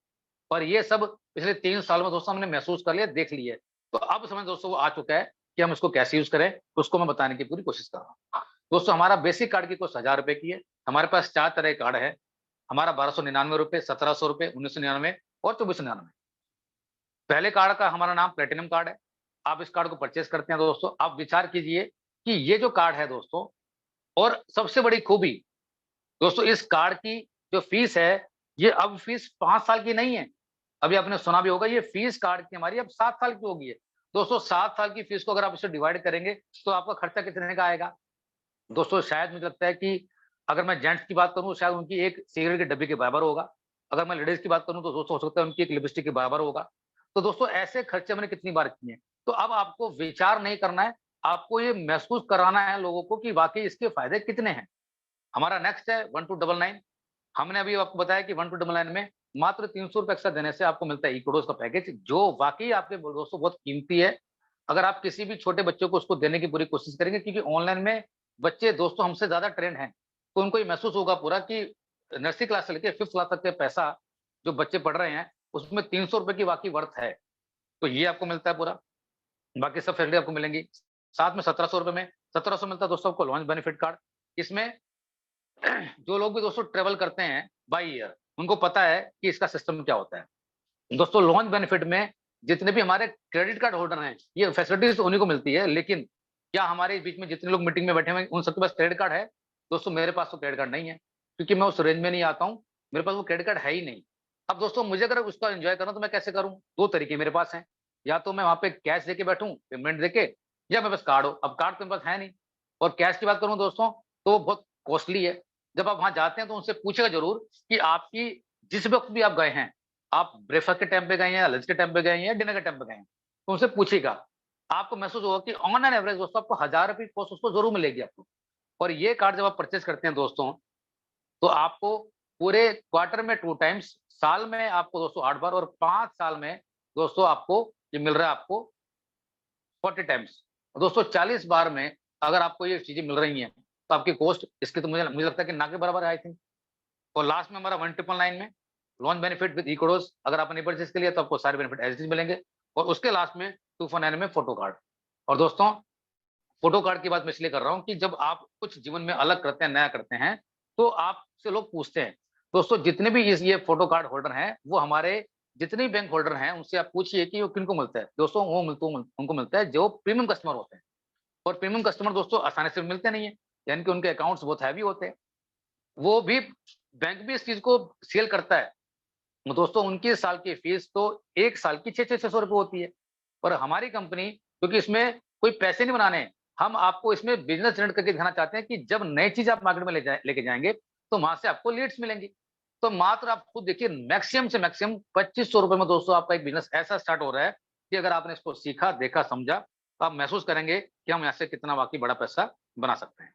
और ये सब पिछले 3 साल में दोस्तों हमने महसूस कर लिया, देख लिया है। तो अब समय दोस्तों वो आ चुका है कि हम इसको कैसे यूज़ करें, उसको मैं बताने की पूरी कोशिश कर रहा हूँ। दोस्तों हमारा बेसिक कार्ड की कॉस्ट ₹1000 की है। हमारे पास 4 तरह के कार्ड है। हमारा ₹1299, ₹1700, 1999 और 2499। पहले कार्ड का हमारा नाम प्लैटिनम कार्ड है। आप इस कार्ड को परचेज़ करते हैं दोस्तों। आप विचार कीजिए कि ये जो कार्ड है दोस्तों और सबसे बड़ी खूबी दोस्तों इस कार्ड की जो फीस है, ये अब फीस 5 साल की नहीं है। अभी आपने सुना भी होगा ये फीस कार्ड की हमारी अब 7 साल की हो गई है। दोस्तों 7 साल की फीस को अगर आप इसे डिवाइड करेंगे, तो आपका खर्चा कितने का आएगा? दोस्तों शायद मुझे लगता है कि अगर मैं जेंट्स की बात करूँ शायद उनकी एक सिगरेट के डब्बे के बराबर होगा। अगर मैं लेडीज़ की बात करूँ तो दोस्तों हो सकता है उनकी एक लिपस्टिक के बराबर होगा। तो दोस्तों ऐसे खर्चे मैंने कितनी बार किए हैं। तो अब आपको विचार नहीं करना है, आपको ये महसूस कराना है लोगों को कि वाक़ई इसके फ़ायदे कितने हैं। हमारा नेक्स्ट है 1299। हमने अभी आपको बताया कि 1299 में मात्र ₹300 एक्स्ट्रा देने से आपको मिलता है इकोडोज़ का पैकेज, जो वाक़ई आपके दोस्तों बहुत कीमती है। अगर आप किसी भी छोटे बच्चे को उसको देने की पूरी कोशिश करेंगे क्योंकि ऑनलाइन में बच्चे दोस्तों हमसे ज़्यादा ट्रेंड हैं, तो उनको ये महसूस होगा पूरा कि नर्सरी क्लास से लेके 5th क्लास तक के पैसा जो बच्चे पढ़ रहे हैं, उसमें ₹300 की वाक़ई वर्थ है। तो ये आपको मिलता है पूरा, बाकी सब फैसिलिटी आपको मिलेंगी। साथ में ₹1700 में 1700 मिलता है दोस्तों आपको लॉन्च बेनिफिट कार्ड। इसमें जो लोग भी दोस्तों ट्रैवल करते हैं बाय ईयर, उनको पता है कि इसका सिस्टम क्या होता है। दोस्तों लॉन्च बेनिफिट में जितने भी हमारे क्रेडिट कार्ड होल्डर हैं, ये फैसिलिटीज उन्हीं को मिलती है, लेकिन क्या हमारे बीच में जितने लोग मीटिंग में बैठे हुए हैं उन सबके पास क्रेडिट कार्ड है? दोस्तों मेरे पास तो क्रेडिट कार्ड नहीं है, क्योंकि मैं उस रेंज में नहीं आता हूँ, मेरे पास वो क्रेडिट कार्ड है ही नहीं। अब दोस्तों मुझे अगर उसका एंजॉय करना तो मैं कैसे करूँ? दो तरीके मेरे पास हैं, या तो मैं वहां पे कैश देके बैठूं, पेमेंट देके, या मेरे पास कार्ड हो। अब कार्ड तो मेरे पास है नहीं। और कैश की बात करूं दोस्तों, तो वो बहुत कॉस्टली है। जब आप वहां जाते हैं तो उनसे पूछेगा जरूर कि आपकी जिस वक्त भी आप गए हैं, आप ब्रेकफास्ट के टाइम पे गए हैं, लंच के टाइम पे गए हैं, या डिनर के टाइम पे गए हैं, तो उनसे पूछिएगा। आपको महसूस होगा कि ऑन एन एवरेज दोस्तों आपको 1000 रुपये कॉस्ट उसको जरूर मिलेगी आपको। और ये कार्ड जब आप परचेज करते हैं दोस्तों, तो आपको पूरे क्वार्टर में 2 टाइम्स, साल में आपको दोस्तों 8 बार, और 5 साल में दोस्तों आपको ये मिल रहा है आपको 40 टाइम्स। दोस्तों 40 बार में अगर आपको ये चीजें मिल रही हैं, तो आपकी कॉस्ट इसकी तो मुझे लगता है कि ना के बराबर है आई थिंक। और लास्ट में हमारा 1999 में लॉन्च बेनिफिट विद इकोडोज, अगर आपने परचेज के लिए तो आपको सारे बेनिफिट एज मिलेंगे। और उसके लास्ट में 249 में फोटो कार्ड। और दोस्तों फोटो कार्ड की बात मैं इसलिए कर रहा हूं कि जब आप कुछ जीवन में अलग करते हैं, नया करते हैं, तो आपसे लोग पूछते हैं। दोस्तों जितने भी इस ये फोटो कार्ड होल्डर हैं, वो हमारे जितने भी बैंक होल्डर हैं उनसे आप पूछिए कि वो किनको मिलता है। दोस्तों उनको मिलता है जो प्रीमियम कस्टमर होते हैं। और प्रीमियम कस्टमर दोस्तों आसानी से मिलते नहीं है, यानी कि उनके अकाउंट्स बहुत हैवी होते हैं। वो भी बैंक भी इस चीज को सेल करता है। दोस्तों उनकी साल की फीस तो 1 साल की 600 रुपए होती है। और हमारी कंपनी, क्योंकि इसमें कोई पैसे नहीं बनाने हैं, हम आपको इसमें बिजनेस जनरेट करके दिखाना चाहते हैं कि जब नई चीज आप मार्केट में लेके जाएंगे, तो वहां से आपको लीड्स मिलेंगी। तो मात्र आप खुद देखिए, मैक्सिमम से मैक्सिमम 2500 रुपए में दोस्तों आपका एक बिजनेस ऐसा स्टार्ट हो रहा है कि अगर आपने इसको सीखा, देखा, समझा, तो आप महसूस करेंगे कि हम यहाँ से कितना वाकई बड़ा पैसा बना सकते हैं।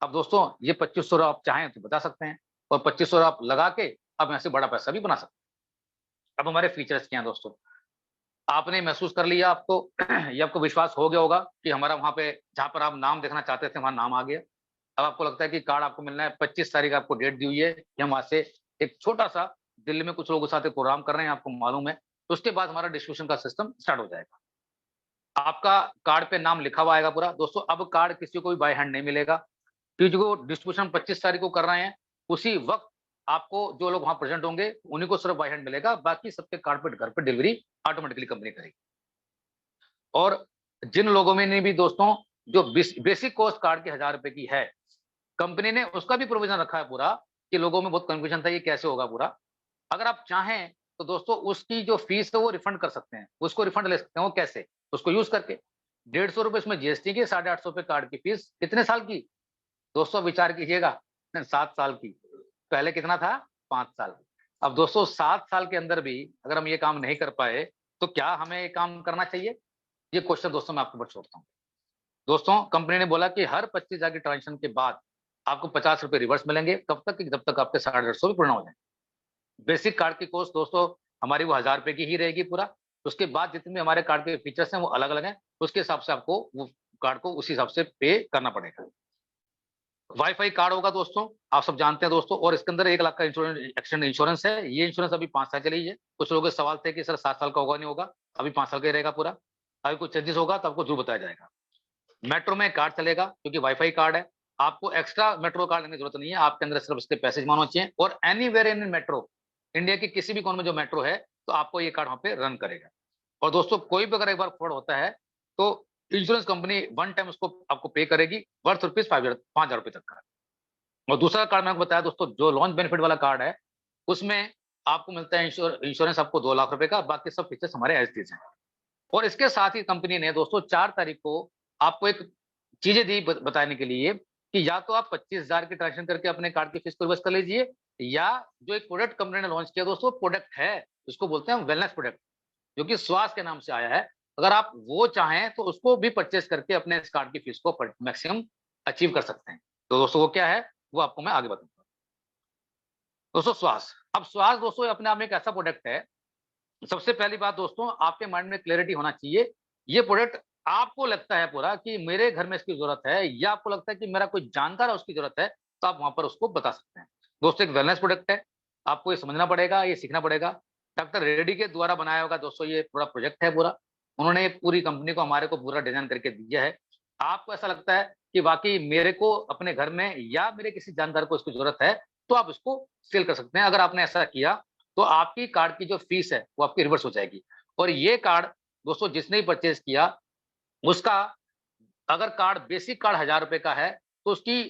अब दोस्तों ये 2500 आप चाहें तो बता सकते हैं, और 2500 आप लगा के आप यहाँ से बड़ा पैसा भी बना सकते हैं। अब हमारे फीचर्स क्या हैं दोस्तों, आपने महसूस कर लिया, आपको ये आपको विश्वास हो गया होगा कि हमारा वहां पे जहां पर आप नाम देखना चाहते थे वहां नाम आ गया। अब आपको लगता है कि कार्ड आपको मिलना है, 25 तारीख आपको डेट दी हुई है कि हम वहां से एक छोटा सा दिल्ली में कुछ लोगों के साथ एक प्रोग्राम कर रहे हैं, आपको मालूम है। तो उसके बाद हमारा डिस्ट्रीब्यूशन का सिस्टम स्टार्ट हो जाएगा। आपका कार्ड पे नाम लिखा हुआ आएगा पूरा। दोस्तों अब कार्ड किसी को भी बाय हैंड नहीं मिलेगा, क्योंकि जो डिस्ट्रीब्यूशन 25 तारीख को कर रहे हैं, उसी वक्त आपको जो लोग वहां प्रेजेंट होंगे उन्हीं को सिर्फ बाय हैंड मिलेगा, बाकी सबके कार्ड पे घर पे डिलीवरी ऑटोमेटिकली कंपनी करेगी। और जिन लोगों में ने भी दोस्तों जो बेसिक कॉस्ट कार्ड की 1000 रुपए की है, कंपनी ने उसका भी प्रोविजन रखा है पूरा, कि लोगों में बहुत कंफ्यूजन था ये कैसे होगा पूरा। अगर आप चाहें तो दोस्तों उसकी जो फीस है वो रिफंड कर सकते हैं, उसको रिफंड ले सकते हैं। वो कैसे? उसको यूज करके 150 रुपए इसमें जीएसटी की, 850 रुपए कार्ड की फीस, कितने साल की दोस्तों विचार कीजिएगा? 7 साल की। पहले कितना था? 5 साल। अब दोस्तों 7 साल के अंदर भी अगर हम ये काम नहीं कर पाए, तो क्या हमें ये काम करना चाहिए? ये क्वेश्चन दोस्तों मैं आपके ऊपर छोड़ता हूँ। दोस्तों कंपनी ने बोला कि हर 25 हजार की ट्रांजेक्शन के बाद आपको 50 रुपए रिवर्स मिलेंगे, कब तक कि जब तक आपके 850 भी पूर्ण हो जाए। बेसिक कार्ड की कॉस्ट दोस्तों हमारी वो 1000 रुपए की ही रहेगी पूरा। उसके बाद जितने भी हमारे कार्ड के फीचर्स हैं वो अलग अलग हैं, उसके हिसाब से आपको वो कार्ड को उसी हिसाब से पे करना पड़ेगा। वाईफाई कार्ड होगा दोस्तों, आप सब जानते हैं दोस्तों, और इसके अंदर 1 लाख का इंश्योरेंस, एक्सटेंड इंश्योरेंस है। ये इंश्योरेंस अभी 5 साल चली है। कुछ लोगों के सवाल थे कि सर 7 साल का होगा नहीं होगा, अभी 5 साल का ही रहेगा पूरा। अभी कुछ चेंजेस होगा तो आपको जरूर बताया जाएगा। मेट्रो में कार्ड चलेगा क्योंकि वाईफाई कार्ड है। आपको एक्स्ट्रा मेट्रो कार्ड लेने की जरूरत नहीं है, आपके अंदर सिर्फ इसके पैसेज मानो चाहिए। और एनीवेयर इन मेट्रो, इंडिया के किसी भी कोने में जो मेट्रो है, तो आपको ये कार्ड वहां पे रन करेगा। और दोस्तों कोई भी अगर एक बार फ्रॉड होता है, तो इंश्योरेंस कंपनी वन टाइम उसको आपको पे करेगी, वर्थ रुपीज 5,000 रुपए तक का। और दूसरा कार्ड मैंने आपको बताया दोस्तों, जो लॉन्च बेनिफिट वाला कार्ड है, उसमें आपको मिलता है इंश्योरेंस आपको 2 लाख रुपए का, बाकी सब फीचर्स हमारे एज हैं। और इसके साथ ही कंपनी ने दोस्तों 4 तारीख को आपको एक चीजें दी बताने के लिए कि या तो आप 25,000 की ट्रांजेक्शन करके अपने कार्ड की फीस को रिवर्स कर लीजिए, या जो एक प्रोडक्ट कंपनी ने लॉन्च किया दोस्तों, प्रोडक्ट है उसको बोलते हैं वेलनेस प्रोडक्ट, जो कि स्वास्थ्य के नाम से आया है। अगर आप वो चाहें तो उसको भी परचेस करके अपने इस कार्ड की फीस को मैक्सिमम अचीव कर सकते हैं। तो दोस्तों वो क्या है, वो आपको मैं आगे बताऊंगा। दोस्तों स्वास्थ्य, अब स्वास्थ्य दोस्तों अपने आप में एक ऐसा प्रोडक्ट है। सबसे पहली बात दोस्तों, आपके माइंड में क्लैरिटी होना चाहिए। ये प्रोडक्ट आपको लगता है पूरा कि मेरे घर में इसकी जरूरत है, या आपको लगता है कि मेरा कोई जानकार है उसकी जरूरत है, तो आप वहां पर उसको बता सकते हैं। दोस्तों एक वेलनेस प्रोडक्ट है, आपको ये समझना पड़ेगा, ये सीखना पड़ेगा। डॉक्टर रेड्डी के द्वारा बनाया होगा दोस्तों, ये पूरा प्रोजेक्ट है पूरा। उन्होंने पूरी कंपनी को हमारे को पूरा डिजाइन करके दिया है। आपको ऐसा लगता है कि वाकई मेरे को अपने घर में या मेरे किसी जानकार को इसकी जरूरत है, तो आप इसको सेल कर सकते हैं। अगर आपने ऐसा किया तो आपकी कार्ड की जो फीस है वो आपकी रिवर्स हो जाएगी। और ये कार्ड दोस्तों जिसने भी परचेज किया, उसका अगर कार्ड बेसिक कार्ड 1000 रुपए का है, तो उसकी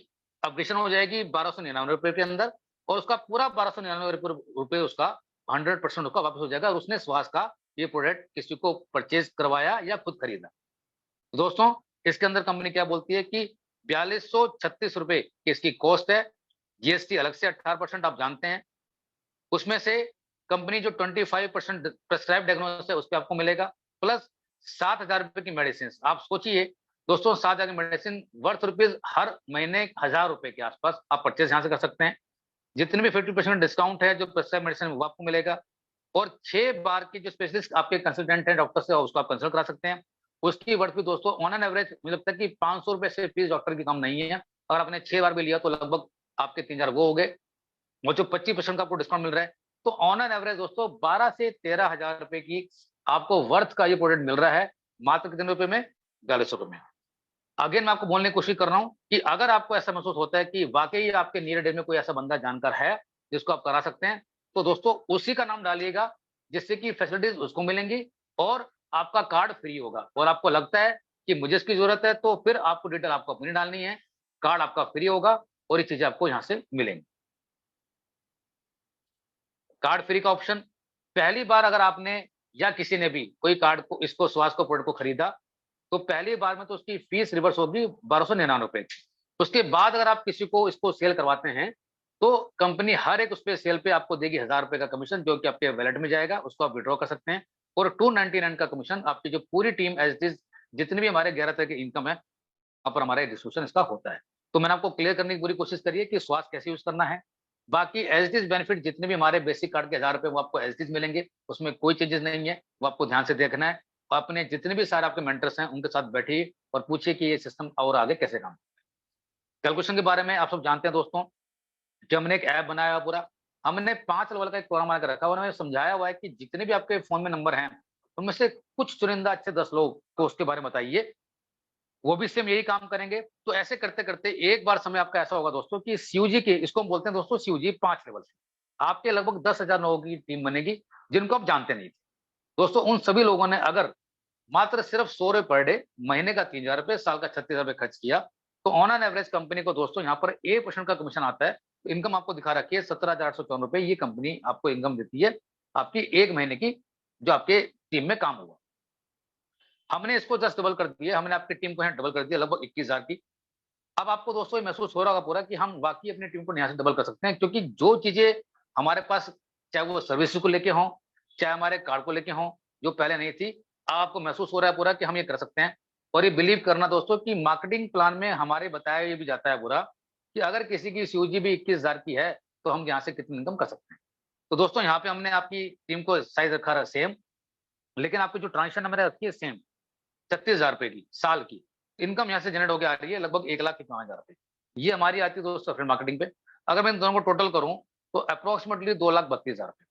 अपग्रेडेशन हो जाएगी 1299 रुपए के अंदर, और उसका पूरा 1299 रुपए उसका 100% उसका वापस हो जाएगा, और उसने स्वास्थ्य का ये प्रोडक्ट किसी को परचेज करवाया या खुद खरीदा। तो दोस्तों इसके अंदर कंपनी क्या बोलती है कि 4236 रुपए की इसकी कॉस्ट है, जीएसटी अलग से 18% आप जानते हैं। उसमें से कंपनी जो 25% प्रिस्क्राइब डायग्नोसिस है उस पे आपको मिलेगा, प्लस 7000 रुपए की मेडिसिन। आप सोचिए दोस्तों, 7000 की मेडिसिन वर्थ रुपीज हर महीने 1000 रुपए के आसपास आप परचेज यहाँ से कर सकते हैं। जितने भी 50% डिस्काउंट है जो प्रिस्क्राइब मेडिसिन वो आपको मिलेगा, और 6 बार की जो स्पेशलिस्ट आपके कंसल्टेंट है डॉक्टर से, उसको आप कंसल्ट करा सकते हैं। उसकी वर्थ भी दोस्तों ऑन एन एवरेज मुझे लगता है कि 500 रुपए से फीस डॉक्टर की कम नहीं है। अगर आपने 6 बार भी लिया तो लगभग आपके 3000 वो हो गए, और जो 25% का आपको डिस्काउंट मिल रहा है, तो ऑन एन एवरेज दोस्तों 12 से 13,000 रुपए की आपको वर्थ का ये प्रोडक्ट मिल रहा है, मात्र कितने रुपए में? 4200 रुपए में। अगेन मैं आपको बोलने की कोशिश कर रहा हूं कि अगर आपको ऐसा महसूस होता है कि वाकई आपके नियर डे में कोई ऐसा बंदा जानकार है जिसको आप करा सकते हैं, तो दोस्तों उसी का नाम डालिएगा, जिससे कि फैसिलिटीज उसको मिलेंगी और आपका कार्ड फ्री होगा। और आपको लगता है कि मुझे इसकी जरूरत है, तो फिर आपको डिटेल आपको अपनी डालनी है, कार्ड आपका फ्री होगा और ये चीजें आपको यहाँ से मिलेंगी। कार्ड फ्री का ऑप्शन, पहली बार अगर आपने या किसी ने भी कोई कार्ड को इसको स्वास्थ्य को प्रोडक्ट को खरीदा, तो पहली बार में तो उसकी फीस रिवर्स होगी 1299 रुपए। उसके बाद अगर आप किसी को इसको सेल करवाते हैं, तो कंपनी हर एक उस पे सेल पे आपको देगी 1000 रुपए का कमीशन, जो कि आपके वैलेट में जाएगा, उसको आप विड्रॉ कर सकते हैं। और 299 का कमीशन आपकी जो पूरी टीम एज इट इज, जितने भी हमारे 11 तरह की इनकम है, वहां पर हमारा डिस्ट्रीब्यूशन इसका होता है। तो मैंने आपको क्लियर करने की पूरी कोशिश करी है कि स्वास्थ्य कैसे यूज करना है। बाकी एज इट इज बेनिफिट जितने भी हमारे बेसिक कार्ड के 1000 रुपए वो आपको एज इट इज मिलेंगे, उसमें कोई चेंजेस नहीं है, वो आपको ध्यान से देखना है। और अपने जितने भी सारे आपके मेंटर्स हैं उनके साथ बैठिए और पूछिए कि ये सिस्टम और आगे कैसे काम। कैलकुलेशन के बारे में आप सब जानते हैं दोस्तों कि हमने एक ऐप बनाया हुआ पूरा, हमने 5 लेवल का एक प्रोग्राम बना के रखा हुआ है, उन्होंने समझाया हुआ है कि जितने भी आपके फोन में नंबर हैं, उनमें से कुछ चुनिंदा अच्छे 10 लोग को उसके बारे में बताइए, वो भी सेम यही काम करेंगे। तो ऐसे करते-करते एक बार समय आपका ऐसा होगा दोस्तों कि सीयूजी के, इसको हम बोलते हैं दोस्तों सीयूजी 5 लेवल से, आपके लगभग 10,000 लोगों की टीम बनेगी, जिनको आप जानते नहीं थे। दोस्तों उन सभी लोगों ने अगर मात्र सिर्फ 100 रुपए पर डे, महीने का 3000 रुपए, साल का 36,000 रुपए खर्च किया, तो ऑन एन एवरेज कंपनी को दोस्तों यहाँ पर 1% का कमीशन आता है। तो इनकम आपको दिखा रखी है 17,854 रुपए, ये कंपनी आपको इनकम देती है आपकी 1 महीने की, जो आपके टीम में काम हुआ। हमने इसको 10 डबल कर दिया, हमने आपकी टीम को यहाँ डबल कर दिया लगभग 21,000 की। अब आपको दोस्तों ये महसूस हो रहा होगा पूरा कि हम वाकई अपनी टीम को यहाँ से डबल कर सकते हैं, क्योंकि जो चीजें हमारे पास, चाहे वो सर्विस को लेके हों, चाहे हमारे कार्ड को लेके हों, जो पहले नहीं थी, अब आपको महसूस हो रहा है पूरा कि हम ये कर सकते हैं। और ये बिलीव करना दोस्तों कि मार्केटिंग प्लान में हमारे बताया ये भी जाता है पूरा कि अगर किसी की सीयूजी भी 21,000 की है, तो हम यहाँ से कितनी इनकम कर सकते हैं। तो दोस्तों यहाँ पे हमने आपकी टीम को साइज रखा है सेम, लेकिन आपकी जो ट्रांजेक्शन हमारे रखी है सेम 36,000 रुपए की साल की इनकम यहाँ से जनरेट होकर आ रही है, लगभग 1,55,000 रुपए। ये हमारी आती है दोस्तों अफिलिएट मार्केटिंग पे। अगर मैं इन दोनों को टोटल करूं तो अप्रोक्सीमेटली 2,32,000 रुपए